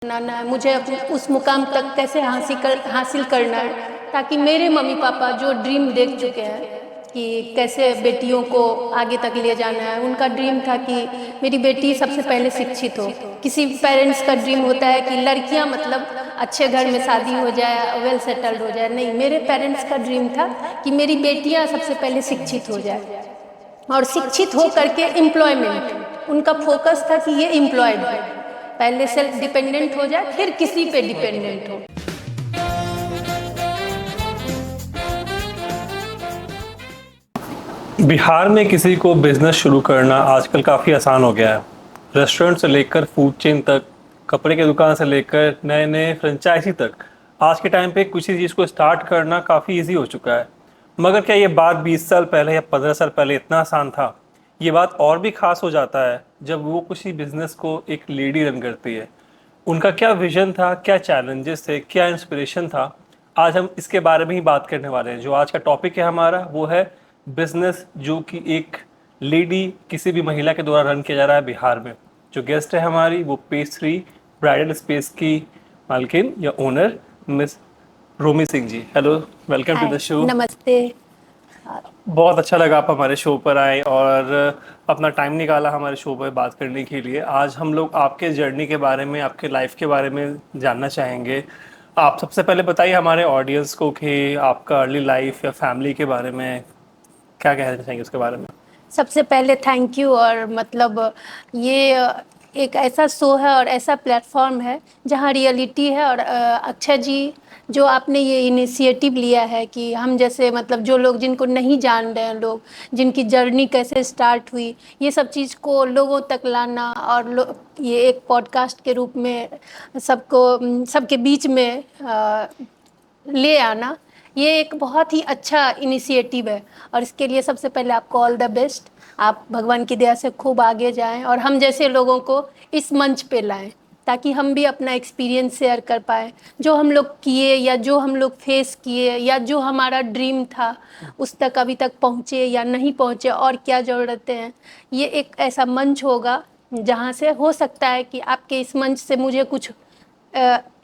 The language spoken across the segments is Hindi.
बनाना है, मुझे उस मुकाम तक कैसे हासिल करना है, ताकि मेरे मम्मी पापा जो ड्रीम देख चुके हैं कि कैसे बेटियों को आगे तक ले जाना है। उनका ड्रीम था कि मेरी बेटी सबसे पहले शिक्षित हो। किसी पेरेंट्स का ड्रीम होता है कि लड़कियां मतलब अच्छे घर में शादी हो जाए, वेल सेटल्ड हो जाए। नहीं, मेरे पेरेंट्स का ड्रीम था कि मेरी बेटियां सबसे पहले शिक्षित हो जाए, और शिक्षित हो करके एम्प्लॉयमेंट। उनका फोकस था कि ये एम्प्लॉयड हो, पहले सेल्फ डिपेंडेंट हो जाए, फिर किसी पे डिपेंडेंट हो। बिहार में किसी को बिजनेस शुरू करना आजकल काफ़ी आसान हो गया है। रेस्टोरेंट से लेकर फूड चेन तक, कपड़े की दुकान से लेकर नए नए फ्रेंचाइजी तक, आज के टाइम पे किसी चीज़ को स्टार्ट करना काफ़ी इजी हो चुका है। मगर क्या ये बात 20 साल पहले या 15 साल पहले इतना आसान था? ये बात और भी खास हो जाता है जब वो किसी बिजनेस को एक लेडी रन करती है। उनका क्या विजन था, क्या चैलेंजेस थे, क्या इंस्पिरेशन था, आज हम इसके बारे में ही बात करने वाले हैं। जो आज का टॉपिक है हमारा वो है बिजनेस जो कि एक लेडी, किसी भी महिला के द्वारा रन किया जा रहा है बिहार में। जो गेस्ट है हमारी वो पेज 3 ब्राइडल स्पेस की मालकिन या owner miss Romi Singh ji. Hello, welcome to the show. नमस्ते। बहुत अच्छा लगा आप हमारे शो पर आए और अपना टाइम निकाला हमारे शो पर बात करने के लिए। आज हम लोग आपके जर्नी के बारे में, आपके लाइफ के बारे में जानना चाहेंगे। आप सबसे पहले बताइए हमारे ऑडियंस को कि आपका अर्ली लाइफ या फैमिली के बारे में क्या कहना चाहेंगे उसके बारे में। सबसे पहले थैंक यू। और मतलब ये एक ऐसा शो है और ऐसा प्लेटफॉर्म है जहाँ रियलिटी है। और अक्षय जी, जो आपने ये इनिशिएटिव लिया है कि हम जैसे मतलब जो लोग जिनको नहीं जान रहे हैं, लोग जिनकी जर्नी कैसे स्टार्ट हुई, ये सब चीज़ को लोगों तक लाना और ये एक पॉडकास्ट के रूप में सबको सबके बीच में ले आना, ये एक बहुत ही अच्छा इनिशिएटिव है। और इसके लिए सबसे पहले आपको ऑल द बेस्ट। आप भगवान की दया से खूब आगे जाएं और हम जैसे लोगों को इस मंच पे लाएं, ताकि हम भी अपना एक्सपीरियंस शेयर कर पाएँ, जो हम लोग किए या जो हम लोग फेस किए या जो हमारा ड्रीम था उस तक अभी तक पहुँचे या नहीं पहुँचे, और क्या ज़रूरतें हैं। ये एक ऐसा मंच होगा जहाँ से हो सकता है कि आपके इस मंच से मुझे कुछ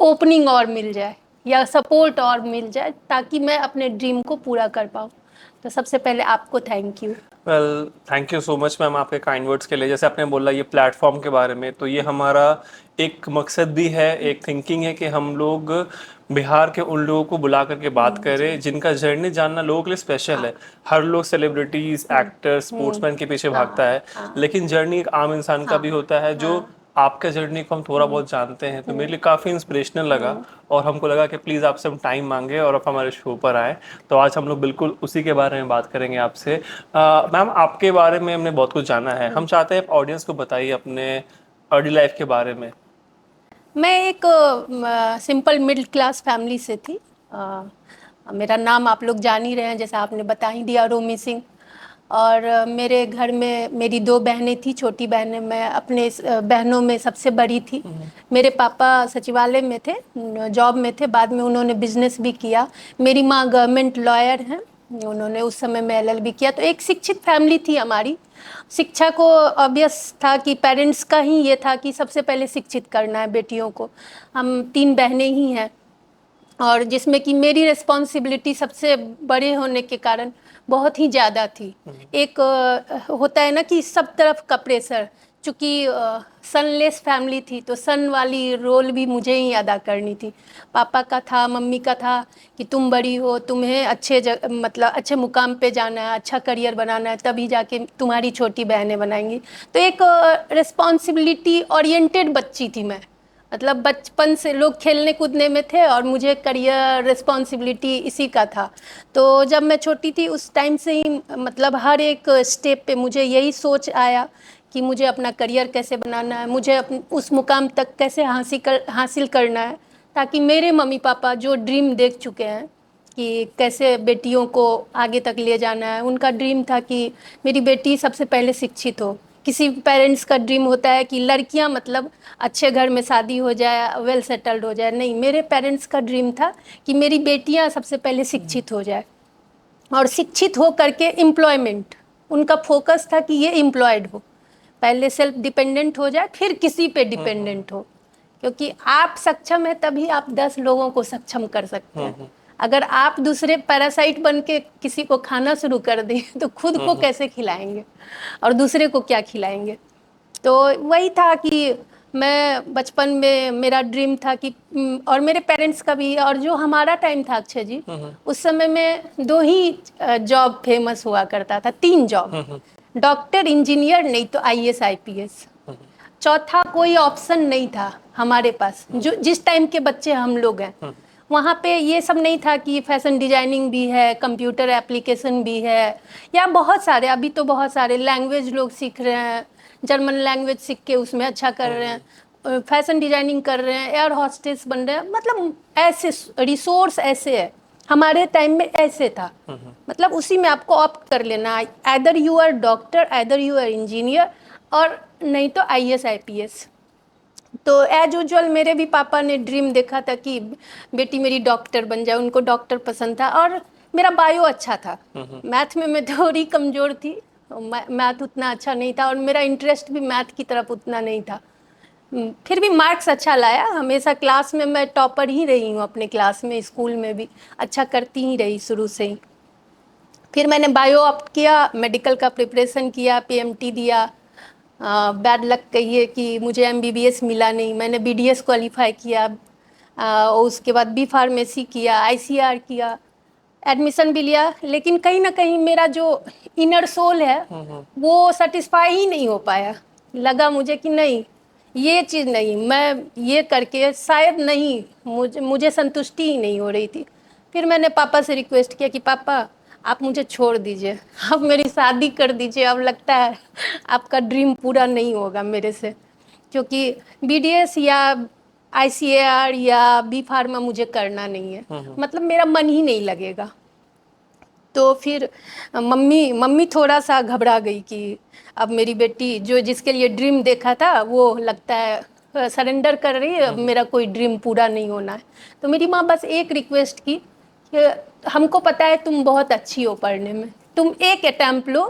ओपनिंग और मिल जाए या सपोर्ट और मिल जाए, ताकि मैं अपने ड्रीम को पूरा कर पाऊँ। तो सबसे पहले आपको thank you. Well, thank you so much ma'am आपके काइंड वर्ड्स के लिए। जैसे आपने बोला ये प्लेटफॉर्म के बारे में, तो ये हमारा एक मकसद भी है, एक थिंकिंग है कि हम लोग बिहार के उन लोगों को बुला करके बात करें जिनका जर्नी जानना लोगों के लिए स्पेशल है। हर लोग सेलिब्रिटीज, एक्टर, स्पोर्ट्समैन के पीछे भागता है, लेकिन जर्नी एक आम इंसान का भी होता है। जो आपके जर्नी को हम थोड़ा बहुत जानते हैं, तो मेरे लिए काफ़ी इंस्पिरेशनल लगा और हमको लगा कि प्लीज़ आपसे हम टाइम मांगे और आप हमारे शो पर आए। तो आज हम लोग बिल्कुल उसी के बारे में बात करेंगे आपसे। मैम, आपके बारे में हमने बहुत कुछ जाना है, हम चाहते हैं आप ऑडियंस को बताइए अपने अर्ली लाइफ के बारे में। मैं एक सिंपल मिडिल क्लास फैमिली से थी। मेरा नाम आप लोग जान ही रहे हैं, जैसा आपने बता ही दिया, रोमी सिंह। और मेरे घर में मेरी 2 बहनें थी, छोटी बहनें। मैं अपने बहनों में सबसे बड़ी थी। मेरे पापा सचिवालय में थे, जॉब में थे, बाद में उन्होंने बिजनेस भी किया। मेरी माँ गवर्नमेंट लॉयर हैं, उन्होंने उस समय में LLB किया। तो एक शिक्षित फैमिली थी हमारी। शिक्षा को ऑब्वियस था कि पेरेंट्स का ही ये था कि सबसे पहले शिक्षित करना है बेटियों को। हम 3 बहनें ही हैं, और जिसमें कि मेरी रिस्पॉन्सिबिलिटी सबसे बड़े होने के कारण बहुत ही ज़्यादा थी। एक होता है ना कि सब तरफ का प्रेशर, चूँकि सनलेस फैमिली थी तो सन वाली रोल भी मुझे ही अदा करनी थी। पापा का था, मम्मी का था कि तुम बड़ी हो, तुम्हें मतलब अच्छे मुकाम पे जाना है, अच्छा करियर बनाना है, तभी जाके तुम्हारी छोटी बहनें बनाएंगी। तो एक रिस्पॉन्सिबिलिटी ओरिएंटेड बच्ची थी मैं। मतलब बचपन से लोग खेलने कूदने में थे और मुझे करियर रिस्पॉन्सिबिलिटी इसी का था। तो जब मैं छोटी थी उस टाइम से ही मतलब हर एक स्टेप पे मुझे यही सोच आया कि मुझे अपना करियर कैसे बनाना है, मुझे उस मुकाम तक कैसे हासिल करना है, ताकि मेरे मम्मी पापा जो ड्रीम देख चुके हैं कि कैसे बेटियों को आगे तक ले जाना है। उनका ड्रीम था कि मेरी बेटी सबसे पहले शिक्षित हो। किसी पेरेंट्स का ड्रीम होता है कि लड़कियां मतलब अच्छे घर में शादी हो जाए, वेल सेटल्ड हो जाए। नहीं, मेरे पेरेंट्स का ड्रीम था कि मेरी बेटियां सबसे पहले शिक्षित हो जाए, और शिक्षित हो करके एम्प्लॉयमेंट। उनका फोकस था कि ये एम्प्लॉयड हो, पहले सेल्फ डिपेंडेंट हो जाए, फिर किसी पे डिपेंडेंट हो। क्योंकि आप सक्षम है तभी आप 10 लोगों को सक्षम कर सकते हैं। अगर आप दूसरे पैरासाइट बन के किसी को खाना शुरू कर दें तो खुद को कैसे खिलाएंगे और दूसरे को क्या खिलाएंगे। तो वही था कि मैं बचपन में मेरा ड्रीम था कि और मेरे पेरेंट्स का भी, और जो हमारा टाइम था अक्षय जी, उस समय में 2 ही जॉब फेमस हुआ करता था, 3 जॉब, डॉक्टर, इंजीनियर, नहीं तो आईएएस आईपीएस। चौथा कोई ऑप्शन नहीं था हमारे पास, जो जिस टाइम के बच्चे हम लोग हैं वहाँ पे ये सब नहीं था कि फैशन डिजाइनिंग भी है, कंप्यूटर एप्लीकेशन भी है, या बहुत सारे, अभी तो बहुत सारे लैंग्वेज लोग सीख रहे हैं, जर्मन लैंग्वेज सीख के उसमें अच्छा कर रहे हैं, फैशन डिजाइनिंग कर रहे हैं, एयर हॉस्टेस बन रहे हैं, मतलब ऐसे रिसोर्स ऐसे है। हमारे टाइम में ऐसे था, मतलब उसी में आपको ऑप्ट कर लेना, either you are doctor, either you are engineer, और नहीं तो आईएएस आईपीएस। तो एज यूजुअल मेरे भी पापा ने ड्रीम देखा था कि बेटी मेरी डॉक्टर बन जाए, उनको डॉक्टर पसंद था, और मेरा बायो अच्छा था। मैथ में मैं थोड़ी कमज़ोर थी, मैथ उतना अच्छा नहीं था, और मेरा इंटरेस्ट भी मैथ की तरफ उतना नहीं था। फिर भी मार्क्स अच्छा लाया, हमेशा क्लास में मैं टॉपर ही रही हूँ, अपने क्लास में, स्कूल में भी अच्छा करती ही रही शुरू से ही। फिर मैंने बायो ऑप्ट किया, मेडिकल का प्रिपरेशन किया, पीएमटी दिया। बैड लक कहिए कि मुझे एमबीबीएस मिला नहीं, मैंने बीडीएस क्वालिफाई किया, और उसके बाद बी फार्मेसी किया, आईसीआर किया, एडमिशन भी लिया, लेकिन कहीं ना कहीं मेरा जो इनर सोल है वो सेटिस्फाई ही नहीं हो पाया। लगा मुझे कि नहीं, ये चीज़ नहीं, मैं ये करके शायद नहीं, मुझे संतुष्टि ही नहीं हो रही थी। फिर मैंने पापा से रिक्वेस्ट किया कि पापा आप मुझे छोड़ दीजिए, अब मेरी शादी कर दीजिए, अब लगता है आपका ड्रीम पूरा नहीं होगा मेरे से, क्योंकि बीडीएस या आईसीएआर या बी फार्मा मुझे करना नहीं है, मतलब मेरा मन ही नहीं लगेगा। तो फिर मम्मी थोड़ा सा घबरा गई कि अब मेरी बेटी जो जिसके लिए ड्रीम देखा था वो लगता है सरेंडर कर रही है, अब मेरा कोई ड्रीम पूरा नहीं होना है। तो मेरी माँ बस एक रिक्वेस्ट की कि हमको पता है तुम बहुत अच्छी हो पढ़ने में, तुम एक अटैम्प्ट लो,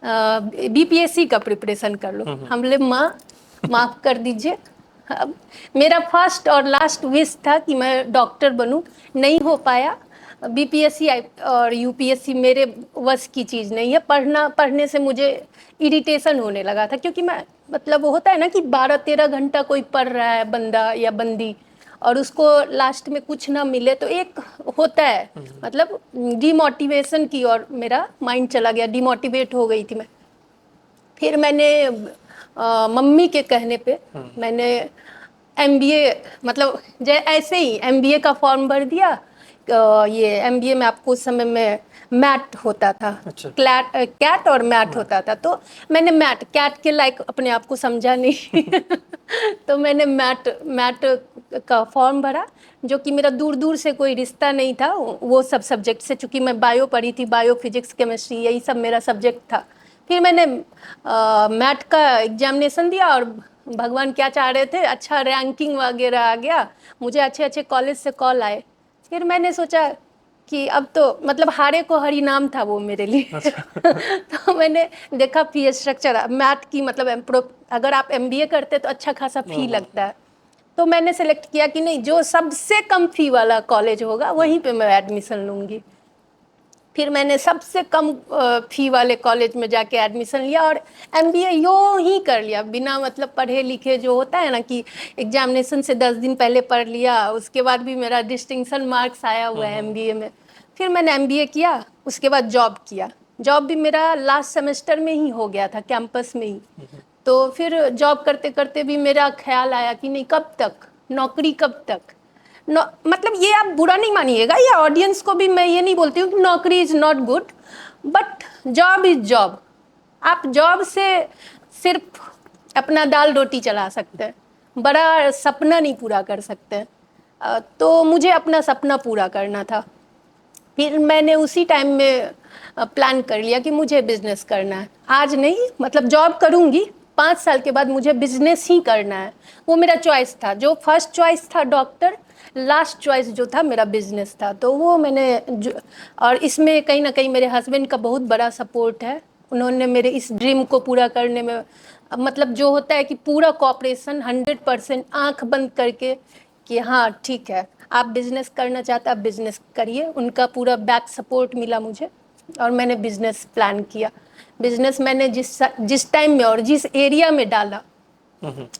बीपीएससी का प्रिपरेशन कर लो। हम बोले माँ माफ़ कर दीजिए, अब मेरा फर्स्ट और लास्ट विश था कि मैं डॉक्टर बनूं, नहीं हो पाया। बीपीएससी और यूपीएससी मेरे वश की चीज़ नहीं है, पढ़ने से मुझे इरिटेशन होने लगा था, क्योंकि मैं, मतलब वो होता है ना कि 12-13 घंटा कोई पढ़ रहा है बंदा या बंदी, और उसको लास्ट में कुछ ना मिले तो एक होता है, मतलब डिमोटिवेशन की ओर मेरा माइंड चला गया, डिमोटिवेट हो गई थी मैं। फिर मैंने मम्मी के कहने पे मैंने एमबीए, मतलब ऐसे ही एमबीए का फॉर्म भर दिया। ये एमबीए में आपको उस समय में मैट होता था, अच्छा। कैट और मैट होता था, तो मैंने मैट, कैट के लायक अपने आप को समझा नहीं तो मैंने मैट का फॉर्म भरा, जो कि मेरा दूर दूर से कोई रिश्ता नहीं था वो सब सब्जेक्ट से, चूँकि मैं बायो पढ़ी थी, बायो फिजिक्स केमिस्ट्री यही सब मेरा सब्जेक्ट था। फिर मैंने मैट का एग्जामिनेशन दिया, और भगवान क्या चाह रहे थे, अच्छा रैंकिंग वगैरह आ गया, मुझे अच्छे अच्छे कॉलेज से कॉल आए। फिर मैंने सोचा कि अब तो, मतलब हारे को हरी नाम था वो मेरे लिए तो मैंने देखा फी स्ट्रक्चर मैथ की, मतलब अगर आप एमबीए करते तो अच्छा खासा फी लगता है, तो मैंने सेलेक्ट किया कि नहीं, जो सबसे कम फी वाला कॉलेज होगा वहीं पे मैं एडमिशन लूँगी। फिर मैंने सबसे कम फी वाले कॉलेज में जाके एडमिशन लिया, और एमबीए यूँ ही कर लिया, बिना मतलब पढ़े लिखे, जो होता है ना कि एग्जामिनेशन से 10 दिन पहले पढ़ लिया, उसके बाद भी मेरा डिस्टिंक्शन मार्क्स आया हुआ है एमबीए में। फिर मैंने एमबीए किया, उसके बाद जॉब किया, जॉब भी मेरा लास्ट सेमेस्टर में ही हो गया था, कैंपस में ही। तो फिर जॉब करते करते भी मेरा ख्याल आया कि नहीं, कब तक नौकरी, कब तक मतलब ये आप बुरा नहीं मानिएगा, या ऑडियंस को भी मैं ये नहीं बोलती हूँ कि नौकरी is not good, but job is job. आप जॉब से सिर्फ अपना दाल रोटी चला सकते हैं, बड़ा सपना नहीं पूरा कर सकते। तो मुझे अपना सपना पूरा करना था। फिर मैंने उसी टाइम में प्लान कर लिया कि मुझे बिजनेस करना है, आज नहीं, मतलब जॉब करूँगी, 5 साल के बाद मुझे बिजनेस ही करना है। वो मेरा चॉइस था, जो फर्स्ट चॉइस था डॉक्टर, लास्ट चॉइस जो था मेरा बिजनेस था। तो वो मैंने और इसमें कहीं ना कहीं मेरे हस्बैंड का बहुत बड़ा सपोर्ट है, उन्होंने मेरे इस ड्रीम को पूरा करने में मतलब जो होता है कि पूरा कॉपरेशन 100% आंख बंद करके कि हाँ ठीक है, आप बिजनेस करना चाहते आप बिजनेस करिए, उनका पूरा बैक सपोर्ट मिला मुझे और मैंने बिजनेस प्लान किया। बिजनेस मैंने जिस टाइम में और जिस एरिया में डाला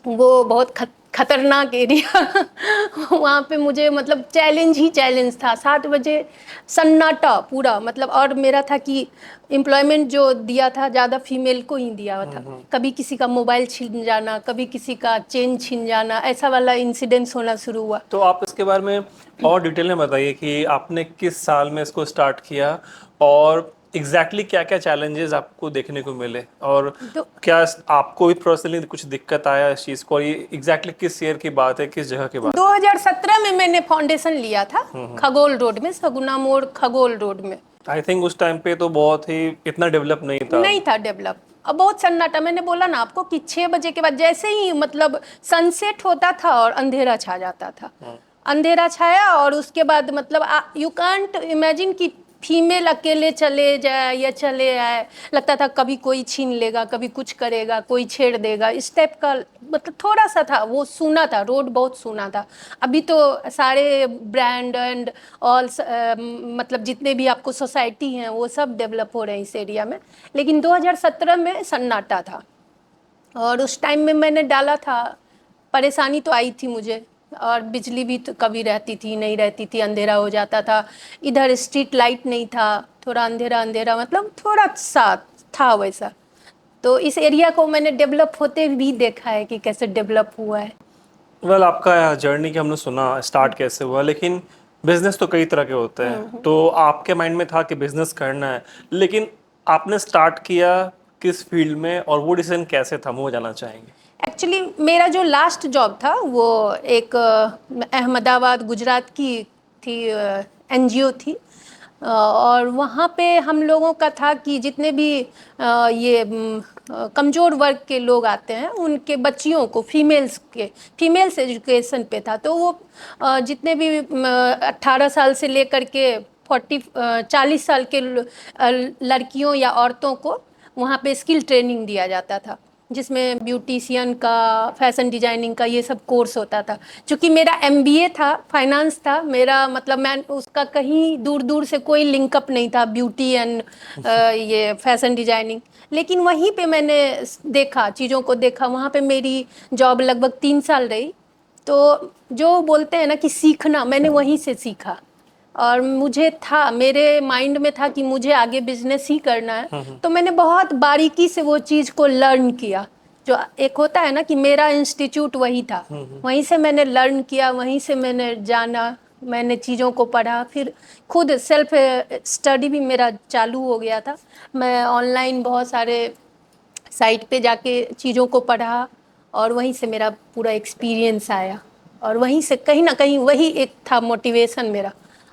वो बहुत खतरनाक एरिया वहाँ पे मुझे मतलब चैलेंज ही चैलेंज था। 7 बजे सन्नाटा पूरा, मतलब और मेरा था कि एम्प्लॉयमेंट जो दिया था ज़्यादा फीमेल को ही दिया हुआ था। कभी किसी का मोबाइल छीन जाना, कभी किसी का चेन छीन जाना, ऐसा वाला इंसिडेंट्स होना शुरू हुआ। तो आप इसके बारे में और डिटेल में बताइए कि आपने किस साल में इसको स्टार्ट किया और एग्जैक्टली क्या क्या चैलेंजेस आपको देखने को मिले, और तो क्या आपको भी पर्सनली कुछ दिक्कत आया इस चीज़ को, और ये एग्जैक्टली किस ईयर की बात है, किस जगह की बात है? 2017 में मैंने फाउंडेशन लिया था खगोल रोड में, सगुना मोड़ खगोल रोड में। आई थिंक उस टाइम पे तो बहुत ही इतना डेवलप नहीं था। नहीं था डेवलप, अब बहुत सन्नाटा। मैंने बोला ना आपको कि 6 बजे के बाद जैसे ही मतलब सनसेट होता था और अंधेरा छा जाता था। अंधेरा छाया और उसके बाद मतलब यू कांट इमेजिन कि फीमेल अकेले चले जाए या चले आए, लगता था कभी कोई छीन लेगा, कभी कुछ करेगा, कोई छेड़ देगा, इस टाइप का। मतलब थोड़ा सा था, वो सूना था, रोड बहुत सूना था। अभी तो सारे ब्रांड एंड ऑल मतलब जितने भी आपको सोसाइटी हैं वो सब डेवलप हो रहे हैं इस एरिया में, लेकिन 2017 में सन्नाटा था। और उस टाइम में मैंने डाला था, परेशानी तो आई थी मुझे, और बिजली भी तो कभी रहती थी नहीं रहती थी, अंधेरा हो जाता था, इधर स्ट्रीट लाइट नहीं था, थोड़ा अंधेरा अंधेरा, मतलब थोड़ा सा था वैसा। तो इस एरिया को मैंने डेवलप होते भी देखा है कि कैसे डेवलप हुआ है। वेल आपका जर्नी की हमने सुना स्टार्ट कैसे हुआ, लेकिन बिजनेस तो कई तरह के होते हैं, तो आपके माइंड में था कि बिजनेस करना है, लेकिन आपने स्टार्ट किया किस फील्ड में और वो डिसीजन कैसे था, वो जानना चाहेंगे। एक्चुअली मेरा जो लास्ट जॉब था वो एक अहमदाबाद गुजरात की थी, एनजीओ थी। और वहाँ पे हम लोगों का था कि जितने भी ये कमज़ोर वर्ग के लोग आते हैं उनके बच्चियों को, फीमेल्स एजुकेशन पे था। तो वो जितने भी 18 साल से लेकर के 40 साल के लड़कियों या औरतों को वहाँ पे स्किल ट्रेनिंग दिया जाता था, जिसमें ब्यूटिशियन का, फैशन डिजाइनिंग का ये सब कोर्स होता था। क्योंकि मेरा एमबीए था, फाइनेंस था मेरा, मतलब मैं उसका कहीं दूर दूर से कोई लिंकअप नहीं था ब्यूटी एंड ये फैशन डिजाइनिंग। लेकिन वहीं पे मैंने देखा, चीज़ों को देखा। वहाँ पे मेरी जॉब लगभग 3 साल रही। तो जो बोलते हैं ना कि सीखना, मैंने वहीं से सीखा। और मुझे था, मेरे माइंड में था कि मुझे आगे बिजनेस ही करना है। तो मैंने बहुत बारीकी से वो चीज़ को लर्न किया। जो एक होता है ना कि मेरा इंस्टीट्यूट वही था, वहीं से मैंने लर्न किया, वहीं से मैंने जाना, मैंने चीज़ों को पढ़ा। फिर खुद सेल्फ स्टडी भी मेरा चालू हो गया था। मैं ऑनलाइन बहुत सारे साइट पे जाके चीज़ों को पढ़ा और वहीं से मेरा पूरा एक्सपीरियंस आया। और वहीं से कहीं ना कहीं वही एक था मोटिवेशन मेरा,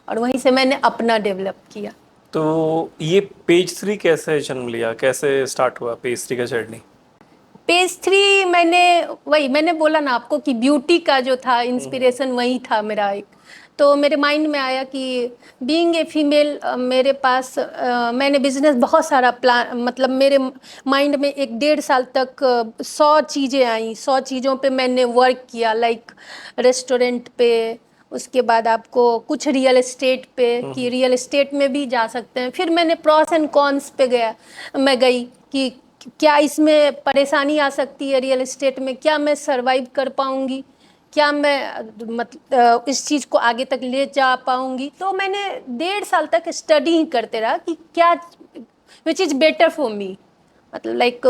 और वहीं से मैंने अपना डेवलप किया। तो ये पेज 3 कैसे जन्म लिया, कैसे स्टार्ट हुआ पेज 3 का जर्नी? पेज 3 मैंने बोला ना आपको कि ब्यूटी का जो था इंस्पिरेशन वही था मेरा एक। तो मेरे माइंड में आया कि बीइंग ए फीमेल, मेरे पास मैंने बिजनेस बहुत सारा प्लान, मतलब मेरे माइंड में 1 1.5 साल तक 100 चीज़ें आई, 100 चीज़ों पे मैंने वर्क किया। लाइक रेस्टोरेंट पे, उसके बाद आपको कुछ रियल एस्टेट पे, कि रियल एस्टेट में भी जा सकते हैं। फिर मैंने प्रॉस एंड कॉन्स पे मैं गई कि क्या इसमें परेशानी आ सकती है रियल एस्टेट में, क्या मैं सरवाइव कर पाऊंगी, क्या मैं मतलब इस चीज़ को आगे तक ले जा पाऊंगी। तो मैंने 1.5 साल तक स्टडी ही करते रहा कि क्या which is better for me, मतलब लाइक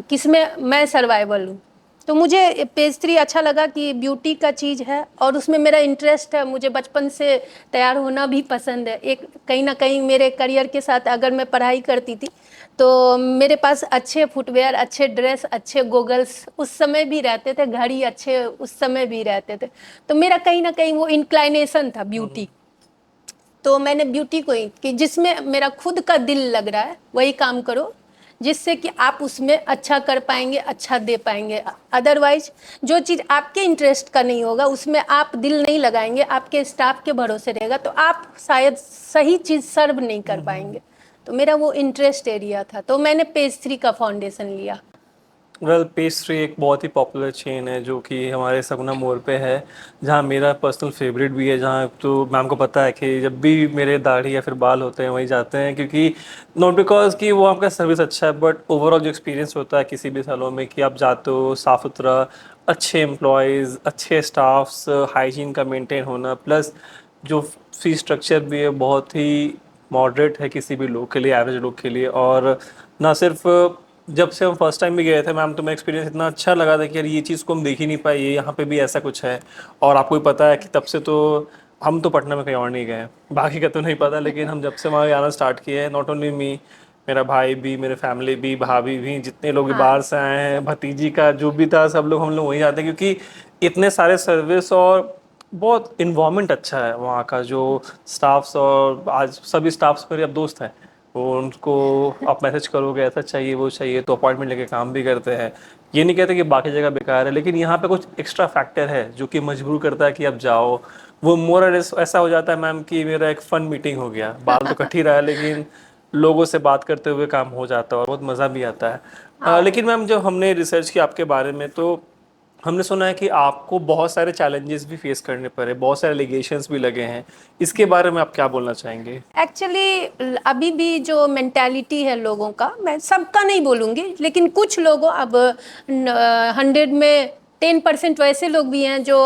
किस में मैं सर्वाइवल हूँ। तो मुझे पेज 3 अच्छा लगा कि ब्यूटी का चीज़ है और उसमें मेरा इंटरेस्ट है। मुझे बचपन से तैयार होना भी पसंद है। एक कहीं ना कहीं मेरे करियर के साथ अगर मैं पढ़ाई करती थी तो मेरे पास अच्छे फुटवेयर, अच्छे ड्रेस, अच्छे गोगल्स उस समय भी रहते थे, घड़ी अच्छे उस समय भी रहते थे। तो मेरा कहीं ना कहीं वो इंक्लाइनेशन था ब्यूटी। तो मैंने ब्यूटी को ही कि जिसमें मेरा खुद का दिल लग रहा है वही काम करो, जिससे कि आप उसमें अच्छा कर पाएंगे, अच्छा दे पाएंगे। अदरवाइज जो चीज़ आपके इंटरेस्ट का नहीं होगा उसमें आप दिल नहीं लगाएंगे, आपके स्टाफ के भरोसे रहेगा, तो आप शायद सही चीज़ सर्व नहीं कर पाएंगे। तो मेरा वो इंटरेस्ट एरिया था, तो मैंने पेज 3 का फाउंडेशन लिया। वेल पेस्ट्री एक बहुत ही पॉपुलर चेन है जो कि हमारे सगुना मोड़ पे है, जहाँ मेरा पर्सनल फेवरेट भी है, जहाँ तो मैम को पता है कि जब भी मेरे दाढ़ी या फिर बाल होते हैं वहीं जाते हैं, क्योंकि नॉट बिकॉज कि वो आपका सर्विस अच्छा है, बट ओवरऑल जो एक्सपीरियंस होता है किसी भी सैलून में कि आप जाते हो, साफ़ सुथरा, अच्छे एम्प्लॉयज़, अच्छे स्टाफ्स, हाइजीन का मेंटेन होना, प्लस जो फी स्ट्रक्चर भी है बहुत ही मॉडरेट है किसी भी लोग के लिए, एवरेज लोग के लिए। और ना सिर्फ जब से हम फर्स्ट टाइम भी गए थे मैम, तो मैं एक्सपीरियंस इतना अच्छा लगा था कि यार ये चीज़ को हम देख ही नहीं पाए, ये यहाँ पे भी ऐसा कुछ है। और आपको भी पता है कि तब से तो हम तो पटना में कहीं और नहीं गए, बाकी का तो नहीं पता, लेकिन हम जब से वहाँ आना स्टार्ट किए हैं, नॉट ओनली मी, मेरा भाई भी, मेरे फैमिली भी, भाभी भी, जितने लोग भी हाँ। बाहर से आए हैं, भतीजी का जो भी था, सब लोग हम लोग वहीं जाते हैं, क्योंकि इतने सारे सर्विस और बहुत इन्वायरमेंट अच्छा है वहाँ का। जो स्टाफ्स, और आज सभी स्टाफ्स मेरे अब दोस्त हैं, वो उनको आप मैसेज करोगे ऐसा चाहिए वो चाहिए तो अपॉइंटमेंट लेके काम भी करते हैं। ये नहीं कहते कि बाकी जगह बेकार है, लेकिन यहाँ पे कुछ एक्स्ट्रा फैक्टर है जो कि मजबूर करता है कि आप जाओ। वो मोर ऐसा हो जाता है मैम कि मेरा एक फन मीटिंग हो गया, बाल तो कट ही रहा है लेकिन लोगों से बात करते हुए काम हो जाता है और बहुत मज़ा भी आता है। हाँ। लेकिन मैम जब हमने रिसर्च किया आपके बारे में, तो हमने सुना है कि आपको बहुत सारे चैलेंजेस भी फेस करने पड़े, बहुत सारे एलिगेशंस भी लगे हैं, इसके बारे में आप क्या बोलना चाहेंगे? एक्चुअली अभी भी जो मेंटालिटी है लोगों का, मैं सबका नहीं बोलूँगी, लेकिन कुछ लोगों, अब 100 में 10% वैसे लोग भी हैं जो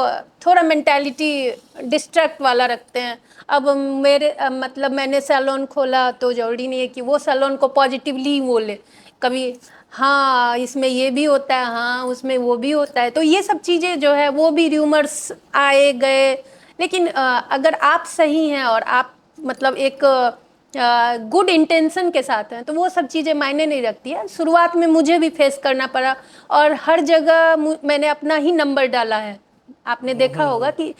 थोड़ा मेंटालिटी डिस्ट्रैक्ट वाला रखते हैं। अब मेरे मतलब मैंने सैलून खोला तो ज़रूरी नहीं है कि वो सैलून को पॉजिटिवली ही बोले। कभी हाँ इसमें ये भी होता है, हाँ उसमें वो भी होता है, तो ये सब चीज़ें जो है वो भी र्यूमर्स आए गए। लेकिन अगर आप सही हैं और आप मतलब एक गुड इंटेंशन के साथ हैं तो वो सब चीज़ें मायने नहीं रखती है। शुरुआत में मुझे भी फेस करना पड़ा, और हर जगह मैंने अपना ही नंबर डाला है। आपने देखा होगा कि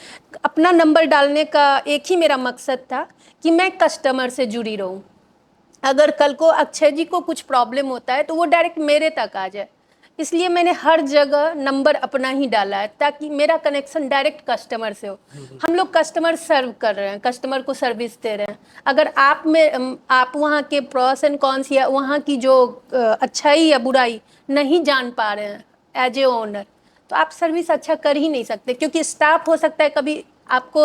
अपना नंबर डालने का एक ही मेरा मकसद था कि मैं कस्टमर से जुड़ी रहूं। अगर कल को अक्षय जी को कुछ प्रॉब्लम होता है तो वो डायरेक्ट मेरे तक आ जाए, इसलिए मैंने हर जगह नंबर अपना ही डाला है ताकि मेरा कनेक्शन डायरेक्ट कस्टमर से हो। हम लोग कस्टमर सर्व कर रहे हैं, कस्टमर को सर्विस दे रहे हैं। अगर आप में आप वहाँ के प्रॉस एंड कॉन्स या वहाँ की जो अच्छाई या बुराई नहीं जान पा रहे हैं एज ए ओनर, तो आप सर्विस अच्छा कर ही नहीं सकते, क्योंकि स्टाफ हो सकता है कभी आपको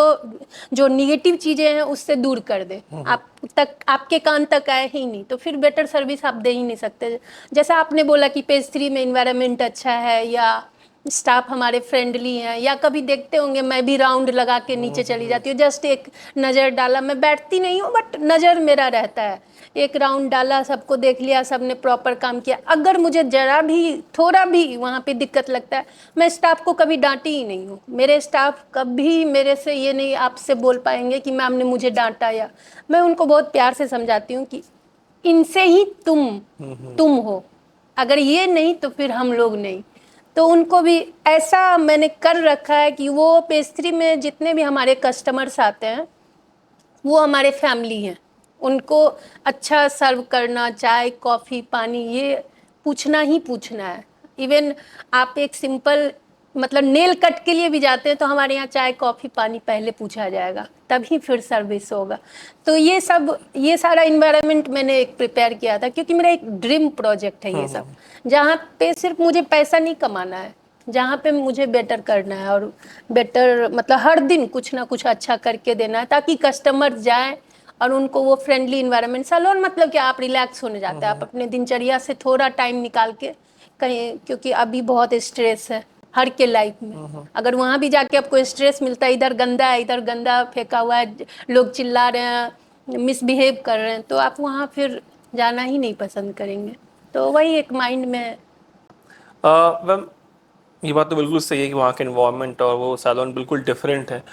जो निगेटिव चीज़ें हैं उससे दूर कर दे, आप तक आपके कान तक आए ही नहीं, तो फिर बेटर सर्विस आप दे ही नहीं सकते। जैसा आपने बोला कि पेज 3 में इन्वायरमेंट अच्छा है या स्टाफ हमारे फ्रेंडली हैं, या कभी देखते होंगे मैं भी राउंड लगा के नीचे चली जाती हूँ, जस्ट एक नज़र डाला, मैं बैठती नहीं हूँ बट नज़र मेरा रहता है, एक राउंड डाला, सबको देख लिया, सबने प्रॉपर काम किया। अगर मुझे जरा भी थोड़ा भी वहाँ पे दिक्कत लगता है, मैं स्टाफ को कभी डांटी ही नहीं हूँ। मेरे स्टाफ कभी मेरे से ये नहीं आपसे बोल पाएंगे कि मैम ने मुझे डांटा, या मैं उनको बहुत प्यार से समझाती हूँ कि इनसे ही तुम हो, अगर ये नहीं तो फिर हम लोग नहीं। तो उनको भी ऐसा मैंने कर रखा है कि वो पेस्ट्री में जितने भी हमारे कस्टमर्स आते हैं वो हमारे फैमिली हैं, उनको अच्छा सर्व करना, चाय कॉफ़ी पानी ये पूछना ही पूछना है। इवन आप एक सिंपल मतलब नेल कट के लिए भी जाते हैं तो हमारे यहाँ चाय कॉफ़ी पानी पहले पूछा जाएगा, तभी फिर सर्विस होगा। तो ये सारा इन्वायरमेंट मैंने एक प्रिपेयर किया था, क्योंकि मेरा एक ड्रीम प्रोजेक्ट है ये सब, जहाँ पे सिर्फ मुझे पैसा नहीं कमाना है, जहाँ पे मुझे बेटर करना है, और बेटर मतलब हर दिन कुछ ना कुछ अच्छा करके देना है ताकि कस्टमर जाए और उनको वो फ्रेंडली इन्वायरमेंट। सैलून मतलब कि आप रिलैक्स होने जाते हैं, आप अपने दिनचर्या से थोड़ा टाइम निकाल के कहीं, क्योंकि अभी बहुत स्ट्रेस है हर के लाइफ में। अगर वहाँ भी जाके आपको स्ट्रेस मिलता है, इधर गंदा है, इधर गंदा फेंका हुआ है, लोग चिल्ला रहे हैं, मिसबिहेव कर रहे हैं, तो आप वहाँ फिर जाना ही नहीं पसंद करेंगे। तो वही एक माइंड में। मैम ये बात तो बिल्कुल सही है कि वहाँ का इन्वायरमेंट और वो सैलून बिल्कुल डिफरेंट है।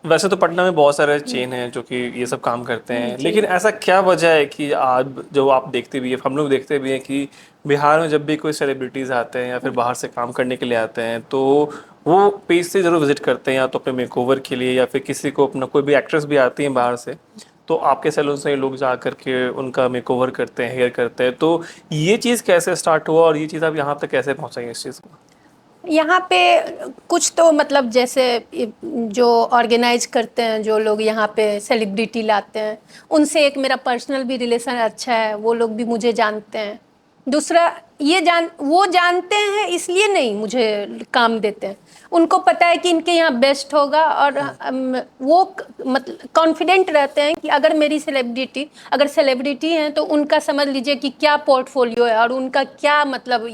वैसे तो पटना में बहुत सारे चेन हैं जो कि ये सब काम करते हैं, जी। लेकिन ऐसा क्या वजह है कि आज जो आप देखते भी हैं, हम लोग देखते भी हैं कि बिहार में जब भी कोई सेलिब्रिटीज़ आते हैं या फिर बाहर से काम करने के लिए आते हैं, तो वो पेज से ज़रूर विजिट करते हैं, या तो अपने मेकओवर के लिए, या फिर किसी को अपना कोई भी एक्ट्रेस भी आती है बाहर से, तो आपके सैलून से लोग जा करके उनका मेकओवर करते हैं, हेयर करते हैं। तो ये चीज़ कैसे स्टार्ट हुआ और ये चीज़ आप यहाँ तक कैसे पहुँचाएंगे इस चीज़ को? यहाँ पे कुछ तो मतलब जैसे जो ऑर्गेनाइज करते हैं, जो लोग यहाँ पे सेलिब्रिटी लाते हैं, उनसे एक मेरा पर्सनल भी रिलेशन अच्छा है, वो लोग भी मुझे जानते हैं। दूसरा वो जानते हैं इसलिए नहीं मुझे काम देते हैं, उनको पता है कि इनके यहाँ बेस्ट होगा, और वो मतलब कॉन्फिडेंट रहते हैं कि अगर मेरी अगर सेलिब्रिटी हैं तो उनका समझ लीजिए कि क्या पोर्टफोलियो है और उनका क्या मतलब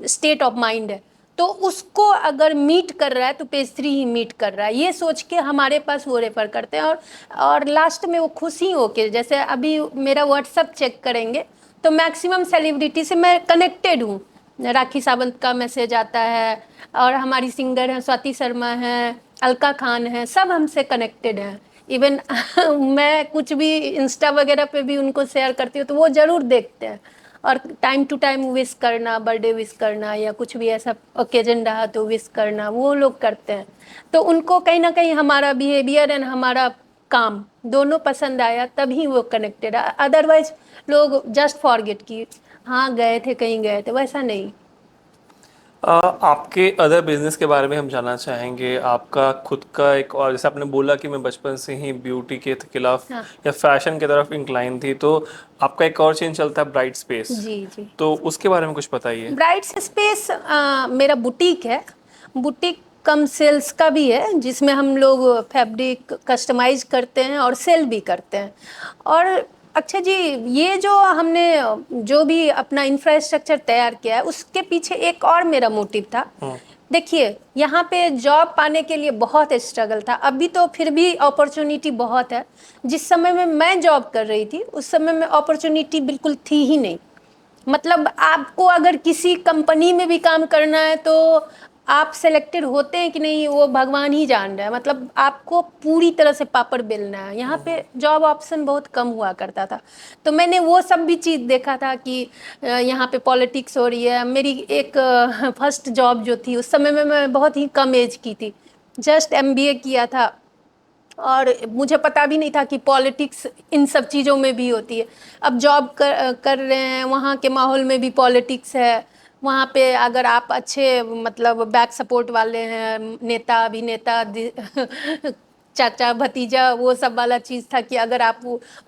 स्टेट ऑफ माइंड है, तो उसको अगर मीट कर रहा है तो पेस्ट्री ही मीट कर रहा है, ये सोच के हमारे पास वो रेफर करते हैं। और लास्ट में वो खुशी हो के, जैसे अभी मेरा व्हाट्सअप चेक करेंगे तो मैक्सिमम सेलिब्रिटी से मैं कनेक्टेड हूँ। राखी सावंत का मैसेज आता है, और हमारी सिंगर हैं स्वाति शर्मा हैं, अलका खान हैं, सब हमसे कनेक्टेड हैं। इवन मैं कुछ भी इंस्टा वगैरह पे भी उनको शेयर करती हूँ तो वो ज़रूर देखते हैं, और टाइम टू टाइम विश करना, बर्थडे विश करना, या कुछ भी ऐसा ओकेजन रहा तो विश करना, वो लोग करते हैं। तो उनको कहीं ना कहीं हमारा बिहेवियर एंड हमारा काम दोनों पसंद आया, तभी वो कनेक्टेड है। अदरवाइज लोग जस्ट फॉरगेट कि हाँ गए थे, कहीं गए थे, वैसा नहीं। आपके अदर बिजनेस के बारे में हम जानना चाहेंगे। आपका खुद का एक, और जैसे आपने बोला कि मैं बचपन से ही ब्यूटी के खिलाफ हाँ या फैशन की तरफ इंक्लाइन थी, तो आपका एक और चेंज चलता है ब्राइट स्पेस, जी जी। तो उसके बारे में कुछ बताइए। ब्राइट स्पेस मेरा बुटीक है, बुटीक कम सेल्स का भी है, जिसमें हम लोग फैब्रिक कस्टमाइज करते हैं और सेल भी करते हैं। और अच्छा जी, ये जो हमने जो भी अपना इंफ्रास्ट्रक्चर तैयार किया है, उसके पीछे एक और मेरा मोटिव था। देखिए, यहाँ पे जॉब पाने के लिए बहुत स्ट्रगल था, अभी तो फिर भी अपॉर्चुनिटी बहुत है। जिस समय में मैं जॉब कर रही थी उस समय में अपॉर्चुनिटी बिल्कुल थी ही नहीं। मतलब आपको अगर किसी कंपनी में भी काम करना है तो आप सेलेक्टेड होते हैं कि नहीं वो भगवान ही जान रहा है, मतलब आपको पूरी तरह से पापड़ बेलना है। यहाँ पे जॉब ऑप्शन बहुत कम हुआ करता था, तो मैंने वो सब भी चीज़ देखा था कि यहाँ पे पॉलिटिक्स हो रही है। मेरी एक फर्स्ट जॉब जो थी उस समय में मैं बहुत ही कम एज की थी, जस्ट एमबीए किया था, और मुझे पता भी नहीं था कि पॉलिटिक्स इन सब चीज़ों में भी होती है। अब जॉब कर रहे हैं, वहाँ के माहौल में भी पॉलिटिक्स है। वहाँ पे अगर आप अच्छे मतलब बैक सपोर्ट वाले हैं, नेता अभिनेता चाचा भतीजा, वो सब वाला चीज़ था कि अगर आप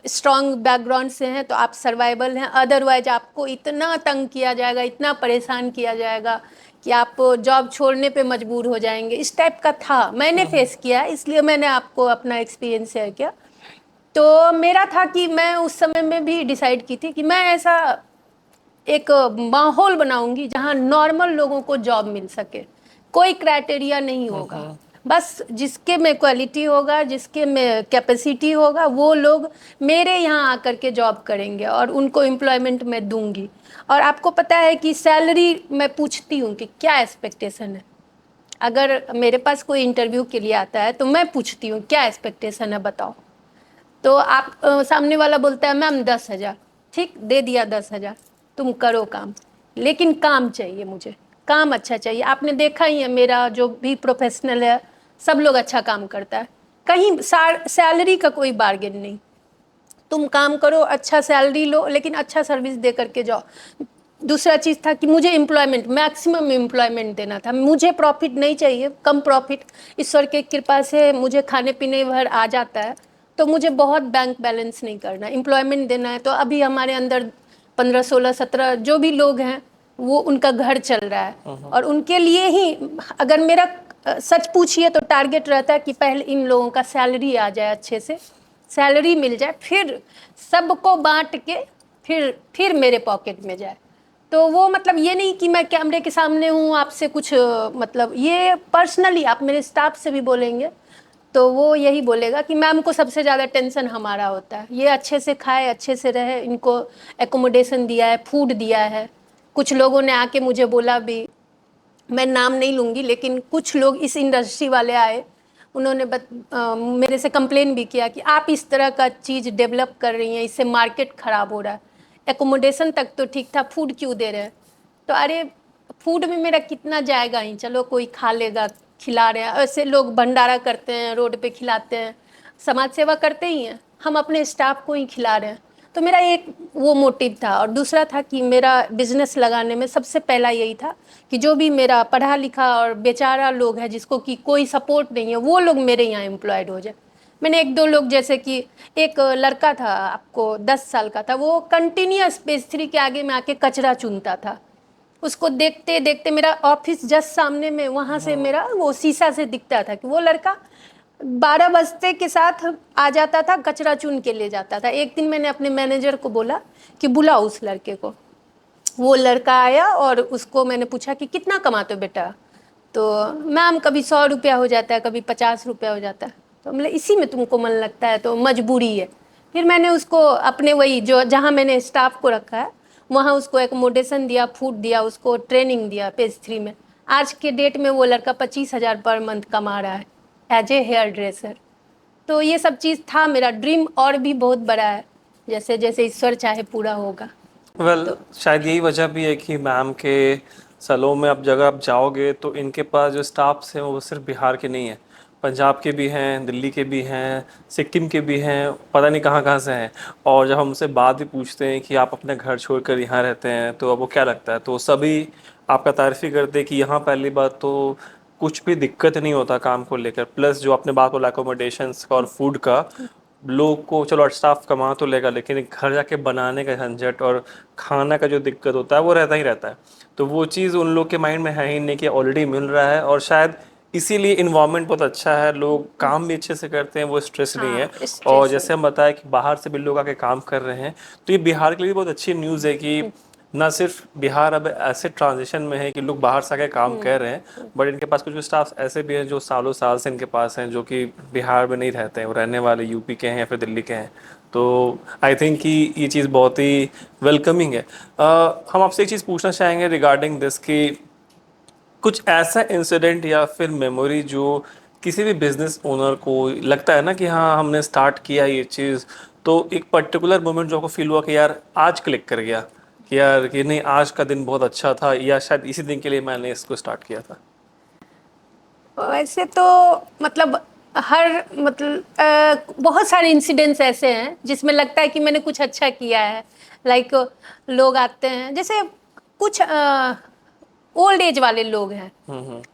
स्ट्रॉन्ग बैकग्राउंड से हैं तो आप सर्वाइवल हैं, अदरवाइज आपको इतना तंग किया जाएगा, इतना परेशान किया जाएगा कि आप जॉब छोड़ने पे मजबूर हो जाएंगे। इस टाइप का था, मैंने फेस किया, इसलिए मैंने आपको अपना एक्सपीरियंस शेयर किया। तो मेरा था कि मैं उस समय में भी डिसाइड की थी कि मैं ऐसा एक माहौल बनाऊंगी जहां नॉर्मल लोगों को जॉब मिल सके, कोई क्राइटेरिया नहीं होगा, बस जिसके में क्वालिटी होगा, जिसके में कैपेसिटी होगा, वो लोग मेरे यहाँ आकर के जॉब करेंगे और उनको एम्प्लॉयमेंट मैं दूंगी। और आपको पता है कि सैलरी मैं पूछती हूँ कि क्या एक्सपेक्टेशन है। अगर मेरे पास कोई इंटरव्यू के लिए आता है तो मैं पूछती हूँ क्या एक्सपेक्टेशन है बताओ, तो आप सामने वाला बोलता है मैम 10,000, ठीक दे दिया 10,000, तुम करो काम, लेकिन काम चाहिए मुझे, काम अच्छा चाहिए। आपने देखा ही है मेरा जो भी प्रोफेशनल है सब लोग अच्छा काम करता है, कहीं सैलरी का कोई बार्गेन नहीं, तुम काम करो, अच्छा सैलरी लो, लेकिन अच्छा सर्विस दे करके जाओ। दूसरा चीज़ था कि मुझे एम्प्लॉयमेंट, मैक्सिमम एम्प्लॉयमेंट देना था, मुझे प्रॉफिट नहीं चाहिए, कम प्रॉफिट, ईश्वर के कृपा से मुझे खाने पीने भर आ जाता है, तो मुझे बहुत बैंक बैलेंस नहीं करना, एम्प्लॉयमेंट देना है। तो अभी हमारे अंदर 15 16 17 जो भी लोग हैं वो उनका घर चल रहा है, और उनके लिए ही अगर मेरा सच पूछिए तो टारगेट रहता है कि पहले इन लोगों का सैलरी आ जाए, अच्छे से सैलरी मिल जाए, फिर सबको बांट के फिर मेरे पॉकेट में जाए। तो वो मतलब ये नहीं कि मैं कैमरे के सामने हूँ आपसे कुछ मतलब ये पर्सनली आप मेरे स्टाफ से भी बोलेंगे तो वो यही बोलेगा कि मैम को सबसे ज़्यादा टेंशन हमारा होता है, ये अच्छे से खाए, अच्छे से रहे, इनको एकोमोडेशन दिया है, फूड दिया है। कुछ लोगों ने आके मुझे बोला भी, मैं नाम नहीं लूँगी, लेकिन कुछ लोग इस इंडस्ट्री वाले आए, उन्होंने मेरे से कंप्लेन भी किया कि आप इस तरह का चीज़ डेवलप कर रही हैं, इससे मार्केट ख़राब हो रहा है, एकोमोडेशन तक तो ठीक था, फूड क्यों दे रहे हैं। तो अरे फूड में मेरा कितना जाएगा ही, चलो कोई खा लेगा, खिला रहे हैं, ऐसे लोग भंडारा करते हैं, रोड पे खिलाते हैं, समाज सेवा करते ही हैं, हम अपने स्टाफ को ही खिला रहे हैं। तो मेरा एक वो मोटिव था, और दूसरा था कि मेरा बिजनेस लगाने में सबसे पहला यही था कि जो भी मेरा पढ़ा लिखा और बेचारा लोग है जिसको कि कोई सपोर्ट नहीं है, वो लोग मेरे यहाँ एम्प्लॉयड हो जाए। मैंने एक दो लोग, जैसे कि एक लड़का था, आपको 10 साल का था, वो कंटिन्यूअस पेज 3 के आगे में आके कचरा चुनता था। उसको देखते देखते मेरा ऑफिस जस्ट सामने में, वहां से मेरा वो शीशा से दिखता था कि वो लड़का 12 बजते के साथ आ जाता था, कचरा चुन के ले जाता था। एक दिन मैंने अपने मैनेजर को बोला कि बुलाओ उस लड़के को। वो लड़का आया और उसको मैंने पूछा कि कितना कमाते हो बेटा? तो मैम कभी 100 रुपया हो जाता है, कभी 50 रुपया हो जाता है। तो मतलब इसी में तुमको मन लगता है तो मजबूरी है। फिर मैंने उसको अपने वही जो जहाँ मैंने स्टाफ को रखा है वहाँ उसको एकोमोडेशन दिया, फूड दिया, उसको ट्रेनिंग दिया पेज 3 में। आज के डेट में वो लड़का 25,000 पर मंथ कमा रहा है एज ए हेयर ड्रेसर। तो ये सब चीज़ था मेरा ड्रीम, और भी बहुत बड़ा है, जैसे जैसे ईश्वर चाहे पूरा होगा। शायद यही वजह भी है कि मैम के सैलून में अब जगह आप जाओगे तो इनके पास जो स्टाफ्स हैं वो सिर्फ बिहार के नहीं हैं, पंजाब के भी हैं, दिल्ली के भी हैं, सिक्किम के भी हैं, पता नहीं कहाँ कहाँ से हैं। और जब हम उनसे बात भी पूछते हैं कि आप अपने घर छोड़कर यहाँ रहते हैं तो अब वो क्या लगता है, तो सभी आपका तारीफ ही करते हैं कि यहाँ पहली बात तो कुछ भी दिक्कत नहीं होता काम को लेकर, प्लस जो आपने बात बोला अकोमोडेशंस का और फूड का, लोग को चलो स्टाफ कमा तो लेगा लेकिन एक घर जाके बनाने का झंझट और खाना का जो दिक्कत होता है वो रहता ही रहता है। तो वो चीज़ उन लोग के माइंड में है ही नहीं कि ऑलरेडी मिल रहा है, और शायद इसीलिए इन्वायरमेंट बहुत अच्छा है, लोग काम भी अच्छे से करते हैं, वो स्ट्रेस नहीं है। हाँ, और स्ट्रेस जैसे हम बताया कि बाहर से भी लोग आके काम कर रहे हैं, तो ये बिहार के लिए भी बहुत अच्छी न्यूज़ है कि ना सिर्फ बिहार अब ऐसे ट्रांजिशन में है कि लोग बाहर से आके काम कर रहे हैं, बट इनके पास कुछ स्टाफ ऐसे भी हैं जो सालों साल से इनके पास हैं, जो कि बिहार में नहीं रहते हैं, वो रहने वाले यूपी के हैं या फिर दिल्ली के हैं। तो आई थिंक कि ये चीज़ बहुत ही वेलकमिंग है। हम आपसे एक चीज़ पूछना चाहेंगे रिगार्डिंग दिस कि कुछ ऐसा इंसिडेंट या फिर मेमोरी जो किसी भी बिजनेस ओनर को लगता है ना कि हाँ हमने स्टार्ट किया ये चीज़, तो एक पर्टिकुलर मोमेंट जो आपको फील हुआ कि यार आज क्लिक कर गया, कि यार कि नहीं आज का दिन बहुत अच्छा था, या शायद इसी दिन के लिए मैंने इसको स्टार्ट किया था। वैसे तो मतलब हर मतलब बहुत सारे इंसिडेंट्स ऐसे हैं जिसमें लगता है कि मैंने कुछ अच्छा किया है। लाइक लोग आते हैं, जैसे कुछ ओल्ड एज वाले लोग हैं,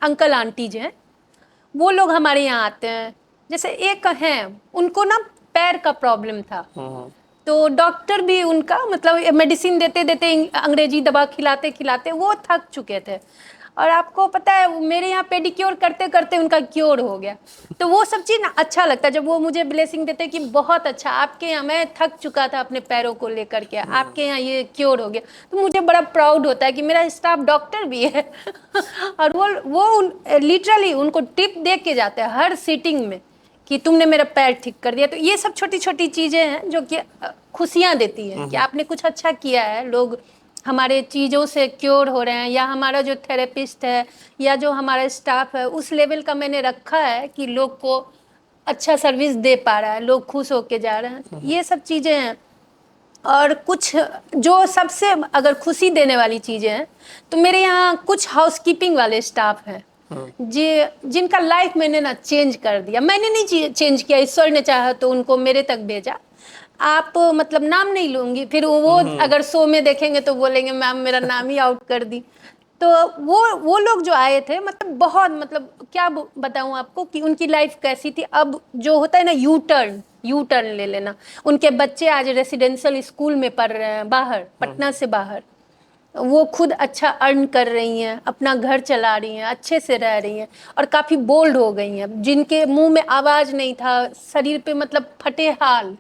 अंकल आंटीज हैं, वो लोग हमारे यहाँ आते हैं। जैसे एक हैं, उनको ना पैर का प्रॉब्लम था, तो डॉक्टर भी उनका मतलब मेडिसिन देते देते अंग्रेजी दवा खिलाते खिलाते वो थक चुके थे। और आपको पता है मेरे यहाँ पेडिक्योर करते करते उनका क्योर हो गया। तो वो सब चीज़ ना अच्छा लगता है जब वो मुझे ब्लेसिंग देते कि बहुत अच्छा, आपके यहाँ मैं थक चुका था अपने पैरों को लेकर के, आपके यहाँ ये क्योर हो गया। तो मुझे बड़ा प्राउड होता है कि मेरा स्टाफ डॉक्टर भी है और वो लिटरली उनको टिप दे के जाते हैं हर सीटिंग में कि तुमने मेरा पैर ठीक कर दिया। तो ये सब छोटी छोटी चीज़ें हैं जो कि खुशियाँ देती हैं कि आपने कुछ अच्छा किया है, लोग हमारे चीज़ों से क्योर हो रहे हैं, या हमारा जो थेरेपिस्ट है या जो हमारा स्टाफ है उस लेवल का मैंने रखा है कि लोग को अच्छा सर्विस दे पा रहा है, लोग खुश होके जा रहे हैं। ये सब चीज़ें हैं। और कुछ जो सबसे अगर खुशी देने वाली चीज़ें हैं तो मेरे यहाँ कुछ हाउसकीपिंग वाले स्टाफ हैं जिनका लाइफ मैंने ना चेंज कर दिया। मैंने नहीं चेंज किया, ईश्वर ने चाहा तो उनको मेरे तक भेजा। आप मतलब नाम नहीं लूंगी, फिर वो अगर शो में देखेंगे तो बोलेंगे मैम मेरा नाम ही आउट कर दी। तो वो लोग जो आए थे मतलब बहुत मतलब क्या बताऊं आपको कि उनकी लाइफ कैसी थी। अब जो होता है ना यू टर्न ले लेना। उनके बच्चे आज रेसिडेंशियल स्कूल में पढ़ रहे हैं बाहर, पटना से बाहर। वो खुद अच्छा अर्न कर रही हैं, अपना घर चला रही हैं, अच्छे से रह रही हैं और काफ़ी बोल्ड हो गई हैं। जिनके मुंह में आवाज़ नहीं था, शरीर पे मतलब फटे हाल,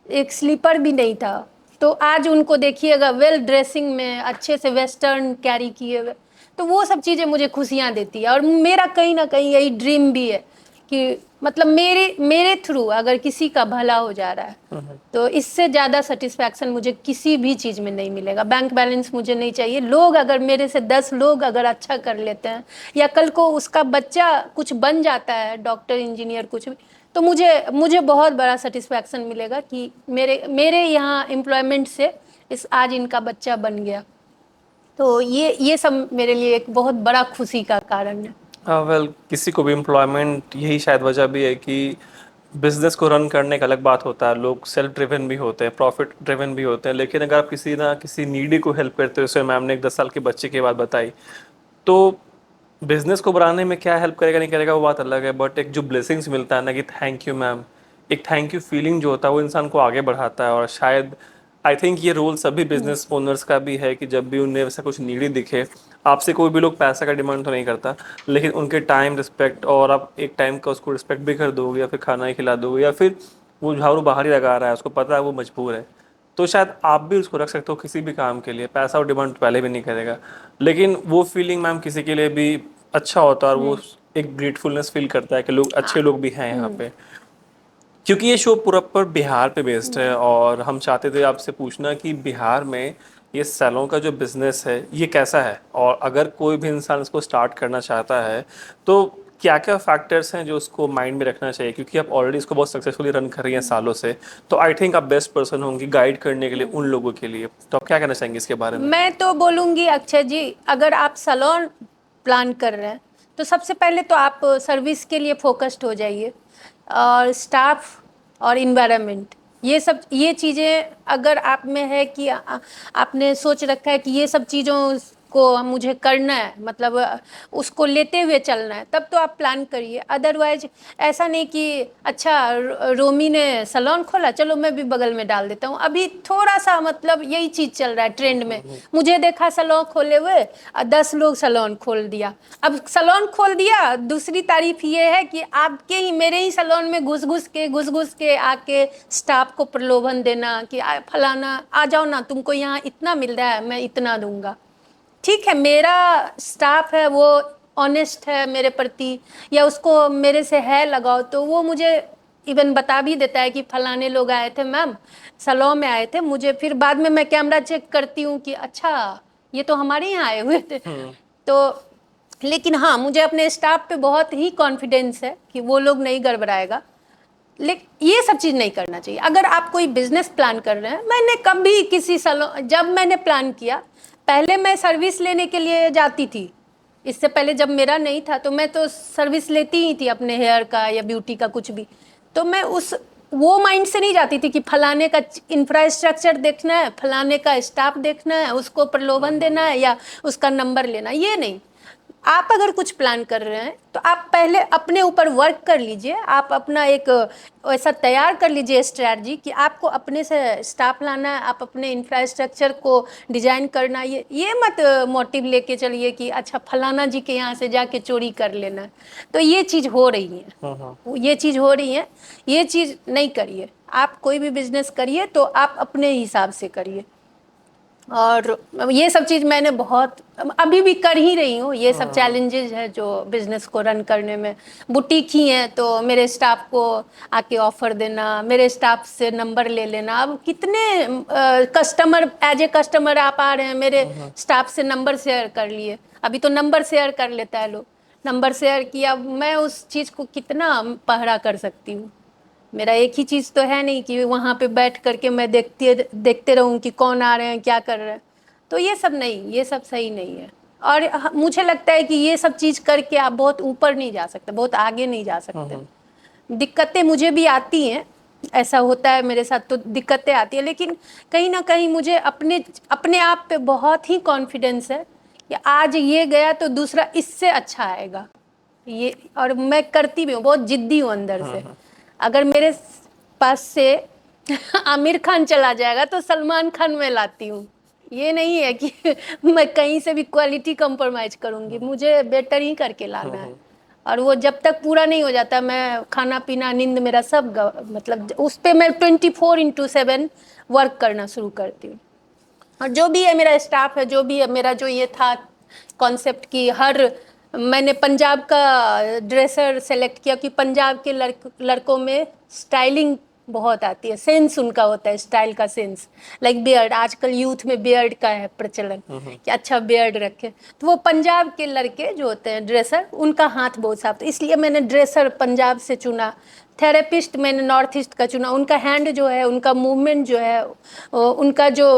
एक स्लीपर भी नहीं था, तो आज उनको देखिएगा वेल ड्रेसिंग में अच्छे से वेस्टर्न कैरी किए हुए। तो वो सब चीज़ें मुझे खुशियाँ देती है। और मेरा कहीं ना कहीं यही ड्रीम भी है कि मतलब मेरे थ्रू अगर किसी का भला हो जा रहा है तो इससे ज़्यादा सेटिस्फैक्शन मुझे किसी भी चीज़ में नहीं मिलेगा। बैंक बैलेंस मुझे नहीं चाहिए। लोग अगर मेरे से 10 लोग अगर अच्छा कर लेते हैं या कल को उसका बच्चा कुछ बन जाता है, डॉक्टर इंजीनियर कुछ भी, तो मुझे बहुत बड़ा सेटिस्फैक्शन मिलेगा कि मेरे यहाँ एम्प्लॉयमेंट से इस आज इनका बच्चा बन गया। तो ये सब मेरे लिए एक बहुत बड़ा खुशी का कारण है। वेल किसी को भी एम्प्लॉयमेंट, यही शायद वजह भी है कि बिजनेस को रन करने का अलग बात होता है, लोग सेल्फ ड्रिवन भी होते हैं, प्रॉफिट ड्रिवन भी होते हैं, लेकिन अगर आप किसी ना किसी नीडी को हेल्प करते हो, जैसे मैम ने एक 10 साल के बच्चे की बात बताई, तो बिजनेस को बढ़ाने में क्या हेल्प करेगा नहीं करेगा वो बात अलग है, बट एक जो ब्लेसिंग्स मिलता है ना कि थैंक यू मैम एक थैंक यू फीलिंग जो होता है वो इंसान को आगे बढ़ाता है। और शायद आई थिंक ये रोल सभी बिजनेस ओनर्स का भी है कि जब भी उन्हें वैसा कुछ नीडी दिखे, आपसे कोई भी लोग पैसा का डिमांड तो नहीं करता, लेकिन उनके टाइम रिस्पेक्ट, और आप एक टाइम का उसको रिस्पेक्ट भी कर दोगे, या फिर खाना ही खिला दोगे, या फिर वो झाड़ू बाहर ही लगा रहा है, उसको पता है वो मजबूर है, तो शायद आप भी उसको रख सकते हो किसी भी काम के लिए। पैसा और डिमांड तो पहले भी नहीं करेगा, लेकिन वो फीलिंग मैम किसी के लिए भी अच्छा होता है, और वो एक ग्रेटफुलनेस फील करता है कि लोग अच्छे लोग भी हैं यहाँ पे। क्योंकि ये शो पूरा पर बिहार पे बेस्ड है, और हम चाहते थे आपसे पूछना कि बिहार में ये सैलून का जो बिजनेस है ये कैसा है, और अगर कोई भी इंसान इसको स्टार्ट करना चाहता है तो क्या क्या फैक्टर्स हैं जो उसको माइंड में रखना चाहिए, क्योंकि आप ऑलरेडी इसको बहुत सक्सेसफुली रन कर रही हैं सालों से, तो आई थिंक आप बेस्ट पर्सन होंगी गाइड करने के लिए उन लोगों के लिए। तो आप क्या कहना चाहेंगे इसके बारे में? मैं तो बोलूँगी अक्षय जी, अगर आप सैलून प्लान कर रहे हैं तो सबसे पहले तो आप सर्विस के लिए फोकस्ड हो जाइए, और स्टाफ और इन्वायरमेंट, ये चीज़ें अगर आप में है कि आपने सोच रखा है कि ये सब चीज़ों को मुझे करना है, मतलब उसको लेते हुए चलना है, तब तो आप प्लान करिए। अदरवाइज ऐसा नहीं कि अच्छा रोमी ने सैलून खोला, चलो मैं भी बगल में डाल देता हूँ। अभी थोड़ा सा मतलब यही चीज़ चल रहा है ट्रेंड में, मुझे देखा सैलून खोले हुए 10 लोग सैलून खोल दिया। अब सैलून खोल दिया, दूसरी तारीफ ये है कि आपके ही मेरे ही सैलून में घुस घुस के आके स्टाफ को प्रलोभन देना कि फलाना आ जाओ ना, तुमको यहाँ इतना मिल रहा है, मैं इतना दूंगा। ठीक है, मेरा स्टाफ है वो ऑनेस्ट है मेरे प्रति, या उसको मेरे से है लगाव, तो वो मुझे इवन बता भी देता है कि फलाने लोग आए थे मैम, सैलून में आए थे। मुझे फिर बाद में मैं कैमरा चेक करती हूँ कि अच्छा ये तो हमारे यहाँ आए हुए थे। तो लेकिन हाँ, मुझे अपने स्टाफ पे बहुत ही कॉन्फिडेंस है कि वो लोग नहीं गड़बड़ाएगा। लेकिन ये सब चीज़ नहीं करना चाहिए। अगर आप कोई बिजनेस प्लान कर रहे हैं, मैंने कभी किसी सैलून, जब मैंने प्लान किया, पहले मैं सर्विस लेने के लिए जाती थी। इससे पहले जब मेरा नहीं था तो मैं तो सर्विस लेती ही थी अपने हेयर का या ब्यूटी का कुछ भी। तो मैं उस वो माइंड से नहीं जाती थी कि फलाने का इंफ्रास्ट्रक्चर देखना है, फलाने का स्टाफ देखना है, उसको प्रलोभन देना है या उसका नंबर लेना, ये नहीं। आप अगर कुछ प्लान कर रहे हैं तो आप पहले अपने ऊपर वर्क कर लीजिए। आप अपना एक ऐसा तैयार कर लीजिए स्ट्रैटेजी कि आपको अपने से स्टाफ लाना है, आप अपने इंफ्रास्ट्रक्चर को डिजाइन करना। ये मत मोटिव लेके चलिए कि अच्छा फलाना जी के यहाँ से जाके चोरी कर लेना है। तो ये चीज़ हो रही है, ये चीज़ हो रही है, ये चीज़ नहीं करिए। आप कोई भी बिजनेस करिए तो आप अपने हिसाब से करिए। और ये सब चीज़ मैंने बहुत अभी भी कर ही रही हूँ। ये सब चैलेंजेस है जो बिजनेस को रन करने में। बुटीक ही है तो मेरे स्टाफ को आके ऑफर देना, मेरे स्टाफ से नंबर ले लेना। अब कितने कस्टमर एज ए कस्टमर आप आ रहे हैं, मेरे स्टाफ से नंबर शेयर कर लिए। अभी तो नंबर शेयर कर लेता है लोग, नंबर शेयर किया, मैं उस चीज़ को कितना पहरा कर सकती हूँ। मेरा एक ही चीज़ तो है नहीं कि वहाँ पे बैठ करके मैं देखते रहूँ कि कौन आ रहे हैं क्या कर रहे हैं। तो ये सब नहीं, ये सब सही नहीं है। और मुझे लगता है कि ये सब चीज़ करके आप बहुत ऊपर नहीं जा सकते, बहुत आगे नहीं जा सकते। दिक्कतें मुझे भी आती हैं, ऐसा होता है मेरे साथ, तो दिक्कतें आती है, लेकिन कहीं ना कहीं मुझे अपने अपने आप पे बहुत ही कॉन्फिडेंस है कि आज ये गया तो दूसरा इससे अच्छा आएगा। ये और मैं करती भी हूँ, बहुत जिद्दी हूँ अंदर से। अगर मेरे पास से आमिर खान चला जाएगा तो सलमान खान मैं लाती हूँ। ये नहीं है कि मैं कहीं से भी क्वालिटी कंप्रोमाइज करूँगी, मुझे बेटर ही करके लाना है। और वो जब तक पूरा नहीं हो जाता, मैं खाना पीना नींद मेरा सब मतलब उस पर मैं 24/7 वर्क करना शुरू करती हूँ। और जो भी है मेरा स्टाफ है, जो भी है मेरा, जो ये था कॉन्सेप्ट कि हर मैंने पंजाब का ड्रेसर सेलेक्ट किया कि पंजाब के लड़कों में स्टाइलिंग बहुत आती है, सेंस उनका होता है, स्टाइल का सेंस। लाइक बियर्ड, आजकल यूथ में बियर्ड का है प्रचलन कि अच्छा बियर्ड रखे, तो वो पंजाब के लड़के जो होते हैं ड्रेसर, उनका हाथ बहुत साफ, तो इसलिए मैंने ड्रेसर पंजाब से चुना। थेरेपिस्ट मैंने नॉर्थ ईस्ट का चुना, उनका हैंड जो है, उनका मूवमेंट जो है, उनका जो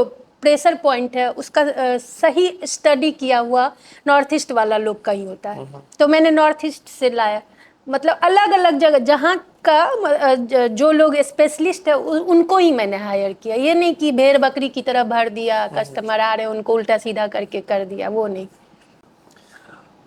प्रेशर पॉइंट है उसका सही स्टडी किया हुआ नॉर्थ ईस्ट वाला लोग का ही होता है। तो मैंने नॉर्थ ईस्ट से लाया, मतलब अलग अलग जगह जहाँ का जो लोग स्पेशलिस्ट है उनको ही मैंने हायर किया। ये नहीं कि भेड़ बकरी की तरह भर दिया, कस्टमर आ रहे हैं उनको उल्टा सीधा करके कर दिया, वो नहीं।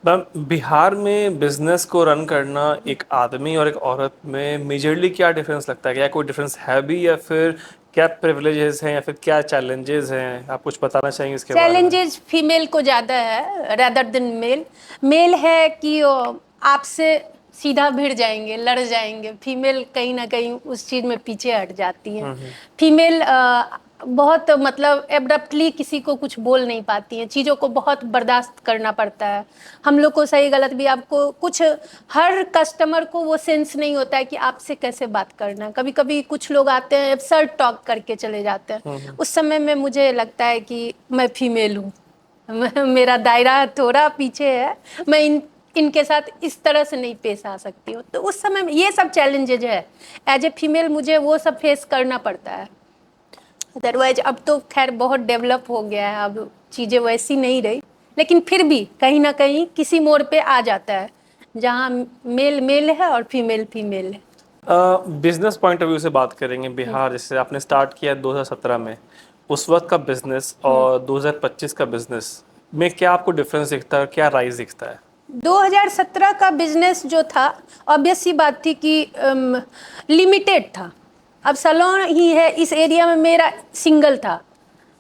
मैम, बिहार में बिजनेस को रन करना एक आदमी और एक औरत में मेजरली क्या डिफरेंस लगता है? क्या कोई डिफरेंस है भी, या फिर क्या प्रिविलेजेस हैं, या फिर क्या चैलेंजेस हैं? आप कुछ बताना चाहेंगे इसके बारे में? चैलेंजेस फीमेल को ज़्यादा है रेदर देन मेल। मेल है कि आपसे सीधा भिड़ जाएंगे, लड़ जाएंगे। फीमेल कहीं ना कहीं उस चीज़ में पीछे हट जाती है। फीमेल बहुत मतलब एब्रप्टली किसी को कुछ बोल नहीं पाती हैं, चीज़ों को बहुत बर्दाश्त करना पड़ता है। हम लोग को सही गलत भी आपको कुछ, हर कस्टमर को वो सेंस नहीं होता है कि आपसे कैसे बात करना है। कभी कभी कुछ लोग आते हैं एब्सर्ड टॉक करके चले जाते हैं। उस समय में मुझे लगता है कि मैं फीमेल हूँ, मेरा दायरा थोड़ा पीछे है, मैं इनके साथ इस तरह से नहीं पेश आ सकती हूँ। तो उस समय में ये सब चैलेंजेज है, एज ए फीमेल मुझे वो सब फेस करना पड़ता है। अदरवाइज अब तो खैर बहुत डेवलप हो गया है, अब चीज़ें वैसी नहीं रही, लेकिन फिर भी कहीं ना कहीं किसी मोड़ पे आ जाता है जहाँ मेल मेल है और फीमेल फीमेल है। बिजनेस पॉइंट ऑफ व्यू से बात करेंगे, बिहार जैसे आपने स्टार्ट किया 2017 में, उस वक्त का बिजनेस और 2025 का बिजनेस में क्या आपको डिफरेंस दिखता है, क्या राइज दिखता है? 2017 का बिजनेस जो था, ऑब्वियस सी बात थी कि लिमिटेड था। अब सैलून ही है इस एरिया में, मेरा सिंगल था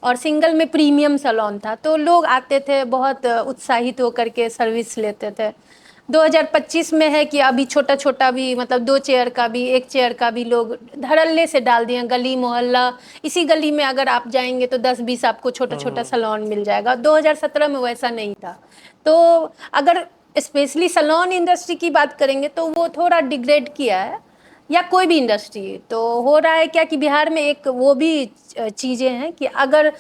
और सिंगल में प्रीमियम सैलून था, तो लोग आते थे बहुत उत्साहित होकर के सर्विस लेते थे। 2025 में है कि अभी छोटा छोटा भी, मतलब 2 चेयर का भी, 1 चेयर का भी लोग धड़ल्ले से डाल दिए, गली मोहल्ला। इसी गली में अगर आप जाएंगे तो 10-20 आपको छोटा छोटा सैलून मिल जाएगा। 2017 में वैसा नहीं था। तो अगर स्पेशली सैलून इंडस्ट्री की बात करेंगे तो वो थोड़ा डिग्रेड किया है, या कोई भी इंडस्ट्री। तो हो रहा है क्या कि बिहार में एक वो भी चीज़ें हैं कि अगर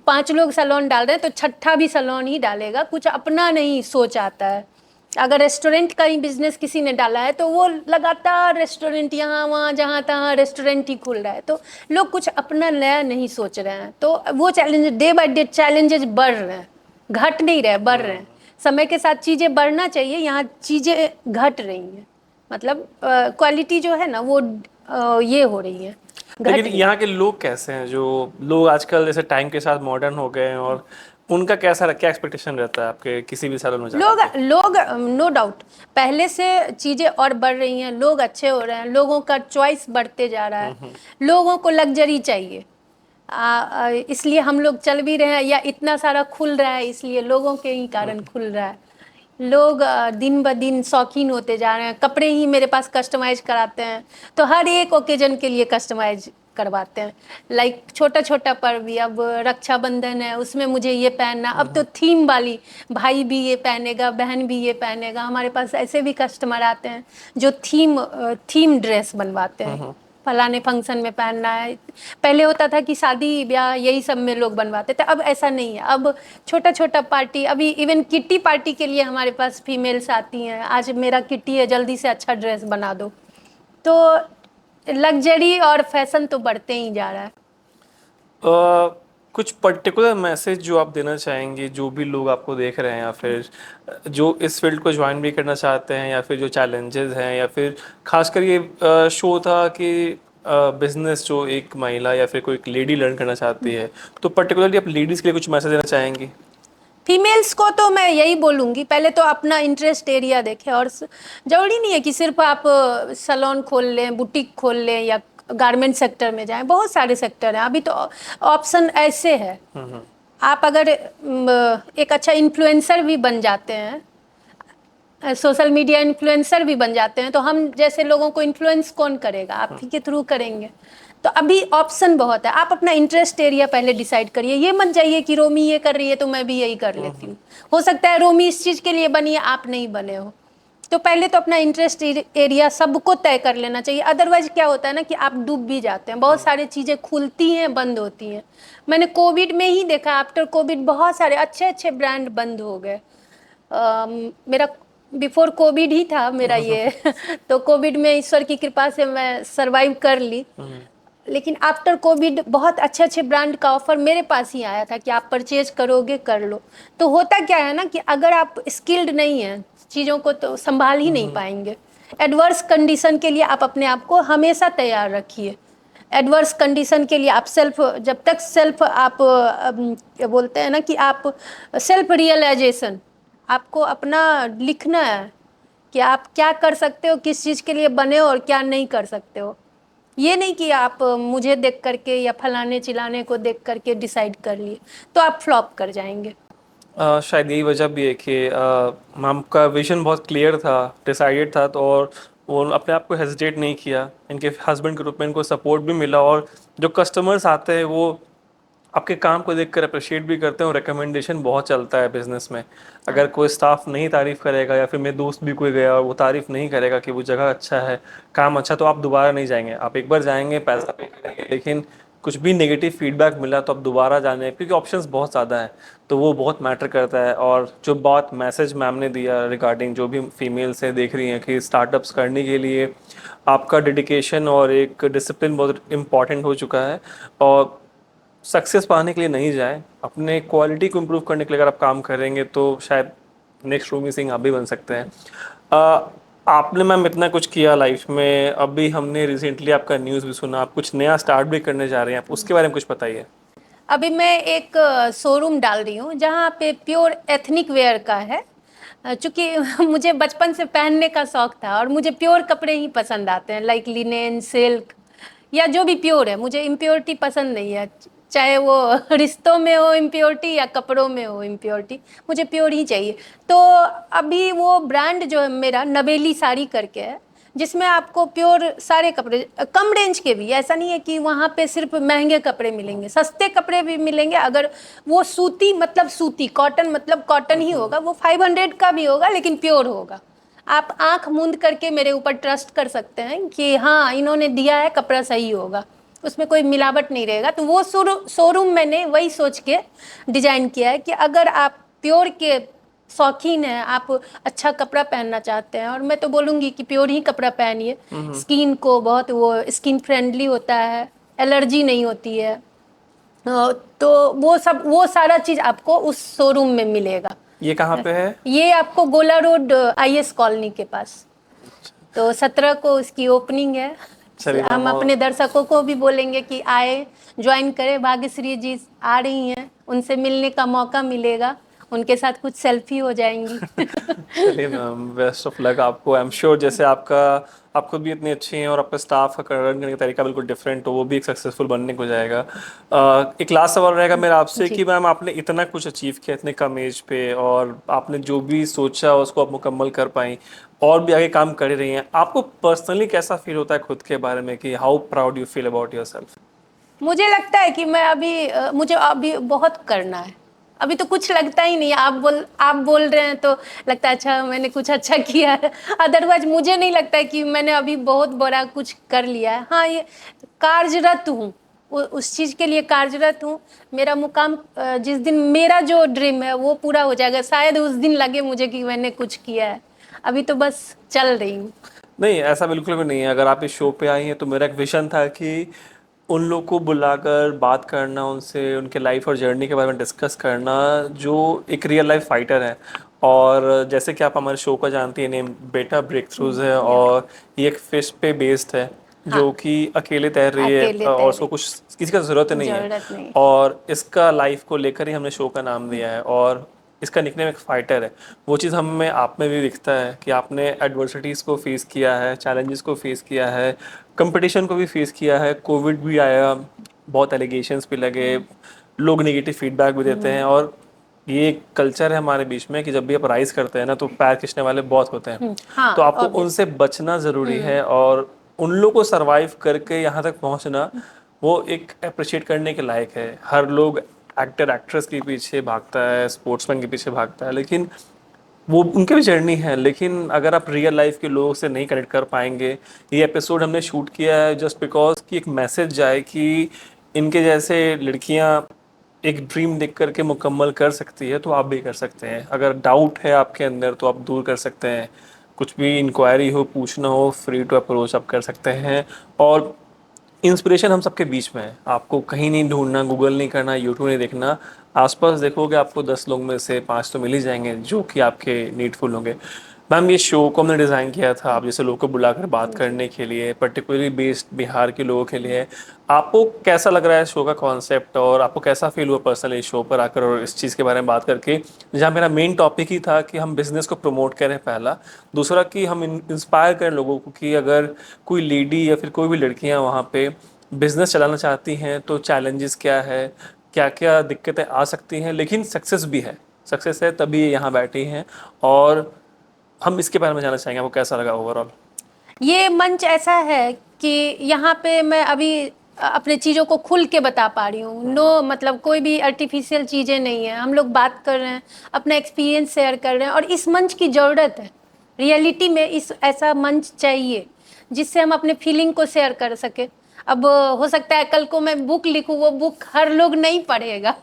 5 लोग सैलून डाल रहे हैं तो छठा भी सैलून ही डालेगा, कुछ अपना नहीं सोच आता है। अगर रेस्टोरेंट का ही बिजनेस किसी ने डाला है तो वो लगातार रेस्टोरेंट, यहाँ वहाँ जहाँ तहाँ रेस्टोरेंट ही खुल रहा है, तो लोग कुछ अपना नया नहीं सोच रहे हैं। तो वो challenge day by day challenges बढ़ रहे हैं, घट नहीं रहे, बढ़ रहे हैं। समय के साथ चीज़ें बढ़ना चाहिए, यहाँ चीज़ें घट रही हैं। मतलब क्वालिटी जो है ना वो ये हो रही है, घट लेकिन रही है। यहाँ के लोग कैसे हैं? जो लोग आजकल जैसे टाइम के साथ मॉडर्न हो गए हैं, और उनका कैसा क्या एक्सपेक्टेशन रहता है आपके किसी भी सैलून में जाकर लोग के? लोग नो डाउट पहले से चीज़ें और बढ़ रही हैं, लोग अच्छे हो रहे हैं, लोगों का चॉइस बढ़ते जा रहा है। लोगों को लग्जरी चाहिए, इसलिए हम लोग चल भी रहे हैं, या इतना सारा खुल रहा है इसलिए लोगों के ही कारण खुल रहा है। लोग दिन ब दिन शौकीन होते जा रहे हैं। कपड़े ही मेरे पास कस्टमाइज कराते हैं, तो हर एक ओकेजन के लिए कस्टमाइज करवाते हैं। लाइक छोटा छोटा पर्व भी, अब रक्षाबंधन है उसमें मुझे ये पहनना, अब तो थीम वाली, भाई भी ये पहनेगा, बहन भी ये पहनेगा। हमारे पास ऐसे भी कस्टमर आते हैं जो थीम ड्रेस बनवाते हैं, फलाने फंक्शन में पहनना है। पहले होता था कि शादी ब्याह यही सब में लोग बनवाते थे, अब ऐसा नहीं है। अब छोटा छोटा पार्टी, अभी इवन किट्टी पार्टी के लिए हमारे पास फीमेल्स आती हैं, आज मेरा किट्टी है, जल्दी से अच्छा ड्रेस बना दो। तो लग्जरी और फैशन तो बढ़ते ही जा रहा है। कुछ पर्टिकुलर मैसेज जो आप देना चाहेंगे, जो भी लोग आपको देख रहे हैं, या फिर जो इस फील्ड को ज्वाइन भी करना चाहते हैं, या फिर जो चैलेंजेस हैं, या फिर खासकर ये शो था कि बिजनेस जो एक महिला या फिर कोई एक लेडी लर्न करना चाहती है, तो पर्टिकुलरली आप लेडीज़ के लिए कुछ मैसेज देना चाहेंगी? फीमेल्स को तो मैं यही बोलूँगी, पहले तो अपना इंटरेस्ट एरिया देखें। और जरूरी नहीं है कि सिर्फ आप सैलून खोल लें, बुटीक खोल लें, या गारमेंट सेक्टर में जाएं। बहुत सारे सेक्टर हैं अभी तो, ऑप्शन ऐसे है। आप अगर एक अच्छा इन्फ्लुएंसर भी बन जाते हैं, सोशल मीडिया इन्फ्लुएंसर भी बन जाते हैं, तो हम जैसे लोगों को इन्फ्लुएंस कौन करेगा? आप ही के थ्रू करेंगे। तो अभी ऑप्शन बहुत है, आप अपना इंटरेस्ट एरिया पहले डिसाइड करिए। ये मत जाइए कि रोमी ये कर रही है तो मैं भी यही कर लेती हूँ। हो सकता है रोमी इस चीज़ के लिए बनी है, आप नहीं बने हो। तो पहले तो अपना इंटरेस्ट एरिया सबको तय कर लेना चाहिए। अदरवाइज क्या होता है ना कि आप डूब भी जाते हैं। बहुत सारी चीज़ें खुलती हैं, बंद होती हैं। मैंने कोविड में ही देखा, आफ्टर कोविड बहुत सारे अच्छे अच्छे ब्रांड बंद हो गए। मेरा बिफोर कोविड ही था मेरा ये तो कोविड में ईश्वर की कृपा से मैं सरवाइव कर ली। लेकिन आफ्टर कोविड बहुत अच्छे अच्छे ब्रांड का ऑफर मेरे पास ही आया था कि आप परचेज करोगे कर लो। तो होता क्या है ना कि अगर आप स्किल्ड नहीं हैं चीज़ों को तो संभाल ही नहीं पाएंगे। एडवर्स कंडीशन के लिए आप अपने आप को हमेशा तैयार रखिए। एडवर्स कंडीशन के लिए आप जब तक सेल्फ आप क्या बोलते हैं ना कि आप सेल्फ रियलाइजेशन, आपको अपना लिखना है कि आप क्या कर सकते हो, किस चीज़ के लिए बने हो और क्या नहीं कर सकते हो। ये नहीं कि आप मुझे देख करके या फलाने चिलाने को देख करके डिसाइड कर लिए, तो आप फ्लॉप कर जाएंगे। शायद यही वजह भी है कि मैम का विजन बहुत क्लियर था, डिसाइडेड था, तो और वो अपने आप को हेजिटेट नहीं किया। इनके हस्बैंड के रूप में इनको सपोर्ट भी मिला, और जो कस्टमर्स आते हैं वो आपके काम को देखकर अप्रिशिएट भी करते हैं, और रिकमेंडेशन बहुत चलता है बिजनेस में। अगर कोई स्टाफ नहीं तारीफ करेगा, या फिर मेरे दोस्त भी कोई गया और वो तारीफ नहीं करेगा कि वो जगह अच्छा है, काम अच्छा, तो आप दोबारा नहीं जाएंगे। आप एक बार जाएंगे, पैसा पे करेंगे, लेकिन कुछ भी नेगेटिव फीडबैक मिला तो आप दोबारा जाने, क्योंकि ऑप्शंस बहुत ज़्यादा हैं, तो वो बहुत मैटर करता है। और जो बात मैसेज मैम ने दिया रिगार्डिंग जो भी फीमेल से देख रही हैं कि स्टार्टअप्स करने के लिए आपका डेडिकेशन और एक डिसिप्लिन बहुत इंपॉर्टेंट हो चुका है। और सक्सेस पाने के लिए नहीं जाए, अपने क्वालिटी को इम्प्रूव करने के लिए अगर आप काम करेंगे तो शायद नेक्स्ट रूमी सिंह आप भी बन सकते हैं। आपने मैम इतना कुछ किया लाइफ में, अभी हमने रिसेंटली आपका न्यूज़ भी सुना, आप कुछ नया स्टार्ट भी करने जा रहे हैं, आप उसके बारे में कुछ बताइए। अभी मैं एक शोरूम डाल रही हूँ जहाँ पे प्योर एथनिक वेयर का है। चूँकि मुझे बचपन से पहनने का शौक था और मुझे प्योर कपड़े ही पसंद आते हैं, लाइक लिनेन, सिल्क या जो भी प्योर है। मुझे इम्प्योरिटी पसंद नहीं है, चाहे वो रिश्तों में हो इम्प्योरिटी या कपड़ों में हो इम्प्योरिटी, मुझे प्योर ही चाहिए। तो अभी वो ब्रांड जो है मेरा नवेली साड़ी करके है, जिसमें आपको प्योर सारे कपड़े कम रेंज के भी, ऐसा नहीं है कि वहाँ पे सिर्फ महंगे कपड़े मिलेंगे, सस्ते कपड़े भी मिलेंगे। अगर वो सूती मतलब सूती, कॉटन मतलब कॉटन ही होगा, वो 500 का भी होगा लेकिन प्योर होगा। आप आंख मूंद करके मेरे ऊपर ट्रस्ट कर सकते हैं कि हाँ इन्होंने दिया है, कपड़ा सही होगा, उसमें कोई मिलावट नहीं रहेगा। तो वो शोरूम मैंने वही सोच के डिजाइन किया है कि अगर आप प्योर के शौकीन हैं, आप अच्छा कपड़ा पहनना चाहते हैं, और मैं तो बोलूँगी कि प्योर ही कपड़ा पहनिए। स्किन को बहुत वो स्किन फ्रेंडली होता है, एलर्जी नहीं होती है। तो वो सारा चीज़ आपको उस शोरूम में मिलेगा। ये कहाँ पे है? ये आपको गोला रोड IS कॉलोनी के पास। तो 17 को उसकी ओपनिंग है। चलिए हम मैम, अपने दर्शकों को भी बोलेंगे कि आए, ज्वाइन करें। भाग्यश्री जी आ रही हैं, उनसे मिलने का मौका मिलेगा, उनके साथ कुछ सेल्फी हो जाएंगी। चलिए मैम, बेस्ट ऑफ लक आपको। आई एम श्योर जैसे आपका, आप खुद भी इतनी अच्छी हैं और आपका स्टाफ का रन करने का तरीका बिल्कुल डिफरेंट हो, वो भी एक सक्सेसफुल बनने को जाएगा। एक लास्ट सवाल रहेगा मेरा आपसे जी। कि मैम आपने इतना कुछ अचीव किया इतने कम एज पे, और आपने जो भी सोचा उसको आप मुकम्मल कर पाई, और भी आगे काम कर रही हैं, आपको पर्सनली कैसा फील होता है खुद के बारे में, कि how proud you feel about yourself? मुझे लगता है कि मैं अभी मुझे अभी बहुत करना है। अभी तो कुछ लगता ही नहीं है। आप बोल रहे हैं तो लगता है अच्छा मैंने कुछ अच्छा किया है। अदरवाइज मुझे नहीं लगता है कि मैंने अभी बहुत बड़ा कुछ कर लिया है। हाँ, ये कार्यरत हूँ, उस चीज़ के लिए कार्यरत हूँ। मेरा मुकाम जिस दिन मेरा जो ड्रीम है वो पूरा हो जाएगा, शायद उस दिन लगे मुझे कि मैंने कुछ किया है। अभी तो बस चल रही हूँ। नहीं, ऐसा बिल्कुल भी नहीं है। अगर आप इस शो पे आई हैं तो मेरा एक विजन था कि उन लोग को बुलाकर बात करना, उनसे उनके लाइफ और जर्नी के बारे में डिस्कस करना, जो एक रियल लाइफ फाइटर है। और जैसे कि आप हमारे शो का जानती हैं, नेम बेटा ब्रेक थ्रूज है, या और ये एक फिश पे बेस्ड है हाँ, जो कि अकेले तैर रही है, अकेले और उसको तैरे, कुछ किसी का ज़रूरत नहीं है। जरूरत नहीं। और इसका लाइफ को लेकर ही हमने शो का नाम दिया है, और इसका निकनेम एक फाइटर है। वो चीज़ हमें आप में भी दिखता है कि आपने एडवर्सिटीज़ को फेस किया है, चैलेंजेस को फेस किया है, कंपटीशन को भी फेस किया है, कोविड भी आया, बहुत एलिगेशंस भी लगे, लोग नेगेटिव फीडबैक भी देते हैं, और ये एक कल्चर है हमारे बीच में कि जब भी आप राइज करते हैं ना तो पैर खींचने वाले बहुत होते हैं। तो हाँ, आपको ऑब्वियस। उनसे बचना ज़रूरी है, और उन लोग को सरवाइव करके यहाँ तक पहुँचना, वो एक अप्रिशिएट करने के लायक है। हर लोग एक्टर एक्ट्रेस के पीछे भागता है, स्पोर्ट्समैन के पीछे भागता है, लेकिन वो उनकी भी जर्नी है। लेकिन अगर आप रियल लाइफ के लोगों से नहीं कनेक्ट कर पाएंगे, ये एपिसोड हमने शूट किया है जस्ट बिकॉज कि एक मैसेज जाए कि इनके जैसे लड़कियां एक ड्रीम देख करके मुकम्मल कर सकती है, तो आप भी कर सकते हैं। अगर डाउट है आपके अंदर तो आप दूर कर सकते हैं, कुछ भी इंक्वायरी हो, पूछना हो, फ्री टू अप्रोच आप कर सकते हैं। और इंस्पिरेशन हम सबके बीच में है, आपको कहीं नहीं ढूंढना, गूगल नहीं करना, यूट्यूब नहीं देखना, आसपास देखोगे आपको 10 लोग में से 5 तो मिल ही जाएंगे जो कि आपके नीडफुल होंगे। मैम ये शो को हमने डिज़ाइन किया था आप जैसे लोगों को बुलाकर बात करने के लिए, पर्टिकुलरली बेस्ड बिहार के लोगों के लिए। आपको कैसा लग रहा है शो का कॉन्सेप्ट, और आपको कैसा फील हुआ पर्सनली शो पर आकर और इस चीज़ के बारे में बात करके, जहाँ मेरा मेन टॉपिक ही था कि हम बिज़नेस को प्रमोट करें पहला, दूसरा कि हम इंस्पायर करें लोगों को कि अगर कोई लेडी या फिर कोई भी लड़कियाँ वहाँ पे बिज़नेस चलाना चाहती हैं तो चैलेंजेस क्या है, क्या क्या दिक्कतें आ सकती हैं, लेकिन सक्सेस भी है, सक्सेस है तभी ये यहाँ बैठी हैं। और हम इसके बारे में जानना चाहेंगे आपको कैसा लगा ओवरऑल। ये मंच ऐसा है कि यहाँ पे मैं अभी अपने चीज़ों को खुल के बता पा रही हूँ। नो मतलब कोई भी आर्टिफिशियल चीज़ें नहीं है, हम लोग बात कर रहे हैं, अपना एक्सपीरियंस शेयर कर रहे हैं, और इस मंच की ज़रूरत है। रियलिटी में इस ऐसा मंच चाहिए जिससे हम अपने फीलिंग को शेयर कर सके। अब हो सकता है कल को मैं बुक लिखूं, वो बुक हर लोग नहीं पढ़ेगा।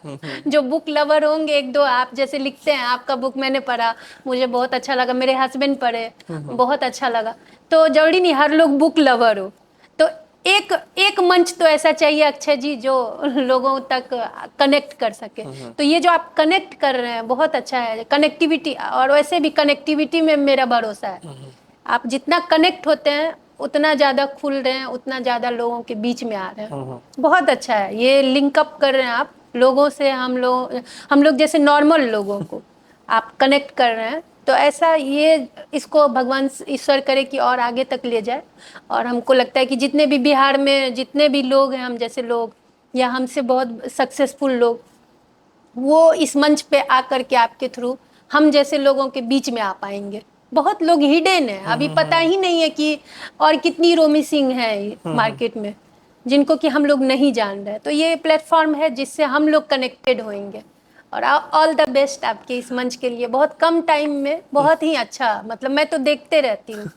जो बुक लवर होंगे, एक दो आप जैसे लिखते हैं, आपका बुक मैंने पढ़ा, मुझे बहुत अच्छा लगा, मेरे हस्बैंड पढ़े, बहुत अच्छा लगा। तो जरूरी नहीं हर लोग बुक लवर हो। तो एक एक मंच तो ऐसा चाहिए अक्षय जी जो लोगों तक कनेक्ट कर सके। तो ये जो आप कनेक्ट कर रहे हैं बहुत अच्छा है, कनेक्टिविटी। और वैसे भी कनेक्टिविटी में मेरा भरोसा है। आप जितना कनेक्ट होते हैं उतना ज़्यादा खुल रहे हैं, उतना ज़्यादा लोगों के बीच में आ रहे हैं। बहुत अच्छा है, ये लिंक अप कर रहे हैं आप लोगों से। हम लोग जैसे नॉर्मल लोगों को आप कनेक्ट कर रहे हैं। तो ऐसा ये इसको भगवान ईश्वर करे कि और आगे तक ले जाए। और हमको लगता है कि जितने भी बिहार में जितने भी लोग हैं, हम जैसे लोग या हमसे बहुत सक्सेसफुल लोग, वो इस मंच पे आकर के आपके थ्रू हम जैसे लोगों के बीच में आ पाएंगे। बहुत लोग हिडन है, अभी पता ही नहीं है कि और कितनी रोमी सिंह है मार्केट में जिनको कि हम लोग नहीं जान रहे। तो ये प्लेटफॉर्म है जिससे हम लोग कनेक्टेड होंगे। और ऑल द बेस्ट आपके इस मंच के लिए। बहुत कम टाइम में बहुत ही अच्छा, मतलब मैं तो देखते रहती हूँ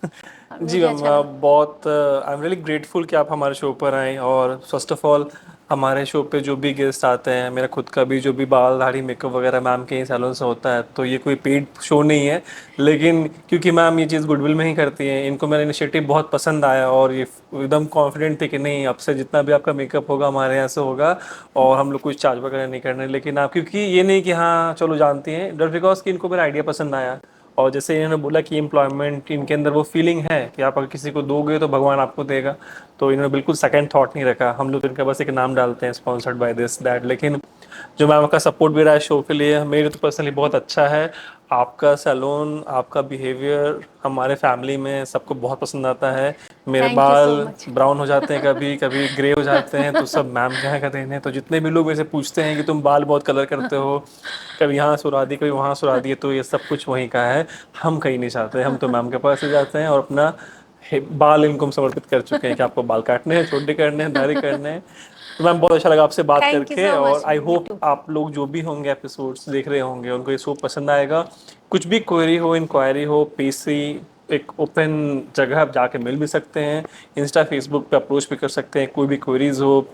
और जी मुझे मैम, अच्छा लगा। बहुत आई एम रियली ग्रेटफुल कि आप हमारे शो पर आए। और फर्स्ट ऑफ ऑल हमारे शो पे जो भी गेस्ट आते हैं, मेरा खुद का भी जो भी बाल दाढ़ी मेकअप वगैरह मैम के ही सैलून से होता है, तो ये कोई पेड शो नहीं है। लेकिन क्योंकि मैम ये चीज़ गुडविल में ही करती हैं, इनको मेरा इनिशिएटिव बहुत पसंद आया और ये एकदम कॉन्फिडेंट थे कि नहीं, अब से जितना भी आपका मेकअप होगा हमारे यहाँ से होगा, और हम लोग कुछ चार्ज वगैरह नहीं करने। लेकिन आप क्योंकि ये नहीं कि हाँ चलो जानती हैं, जस्ट बिकॉज कि इनको मेरा आइडिया पसंद आया। और जैसे इन्होंने बोला कि एम्प्लॉयमेंट, इनके अंदर वो फीलिंग है कि आप अगर किसी को दोगे तो भगवान आपको देगा, तो इन्होंने बिल्कुल सेकंड थॉट नहीं रखा। हम लोग तो इनका बस एक नाम डालते हैं स्पॉन्सर्ड बाय दिस दैट। लेकिन जो मैम का सपोर्ट भी रहा है शो के लिए, मेरे तो पर्सनली बहुत अच्छा है। आपका सैलून, आपका बिहेवियर हमारे फैमिली में सबको बहुत पसंद आता है। मेरे थैंक यू बाल सो मच। ब्राउन हो जाते हैं, कभी कभी ग्रे हो जाते हैं, तो सब मैम के यहाँ का देन है। तो जितने भी लोग मेरे से पूछते हैं कि तुम बाल बहुत कलर करते हो, कभी यहाँ सुरा दी कभी वहाँ सुरा दी, तो ये सब कुछ वहीं का है। हम कहीं नहीं जाते, हम तो मैम के पास ही जाते हैं और अपना बाल इनको हम समर्पित कर चुके हैं कि आपको बाल काटने हैं, छोटे करने हैं, दाढ़ी करने हैं। तो मैम बहुत अच्छा लगा आपसे बात थैंक यू करके, सो और much. I you hope to. आप लोग जो भी होंगे एपिसोड्स देख रहे होंगे उनको ये शो पसंद आएगा। कुछ भी क्वेरी हो, इंक्वायरी हो, पीसी एक ओपन जगह आप जाके मिल भी सकते हैं। इंस्टा फेसबुक पे अप्रोच भी कर सकते हैं, कोई भी क्वेरीज हो,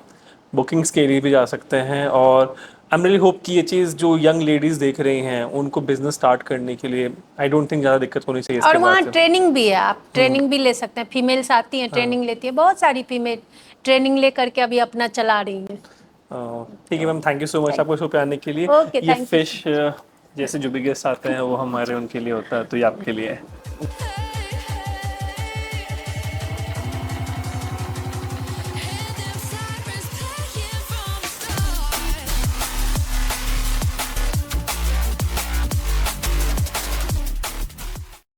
बुकिंग्स के लिए भी जा सकते हैं। और आई एम रियली होप कि ये चीज़ जो यंग लेडीज़ देख रही हैं उनको बिजनेस स्टार्ट करने के लिए आई डोंट थिंक ज़्यादा दिक्कत होनी चाहिए और इसके बाद वहाँ से। ट्रेनिंग भी है, आप ट्रेनिंग भी ले सकते हैं। फीमेल्स आती हैं, ट्रेनिंग लेती है, बहुत सारी फीमेल ट्रेनिंग ले करके अभी अपना चला रही हैं। ठीक है तो ma'am, thank you so much thank आपको शो पे आने के लिए। ओके, ये थैंक यू। फिश जैसे जो भी गेस्ट आते हैं वो हमारे उनके लिए होता है, तो ये आपके लिए है।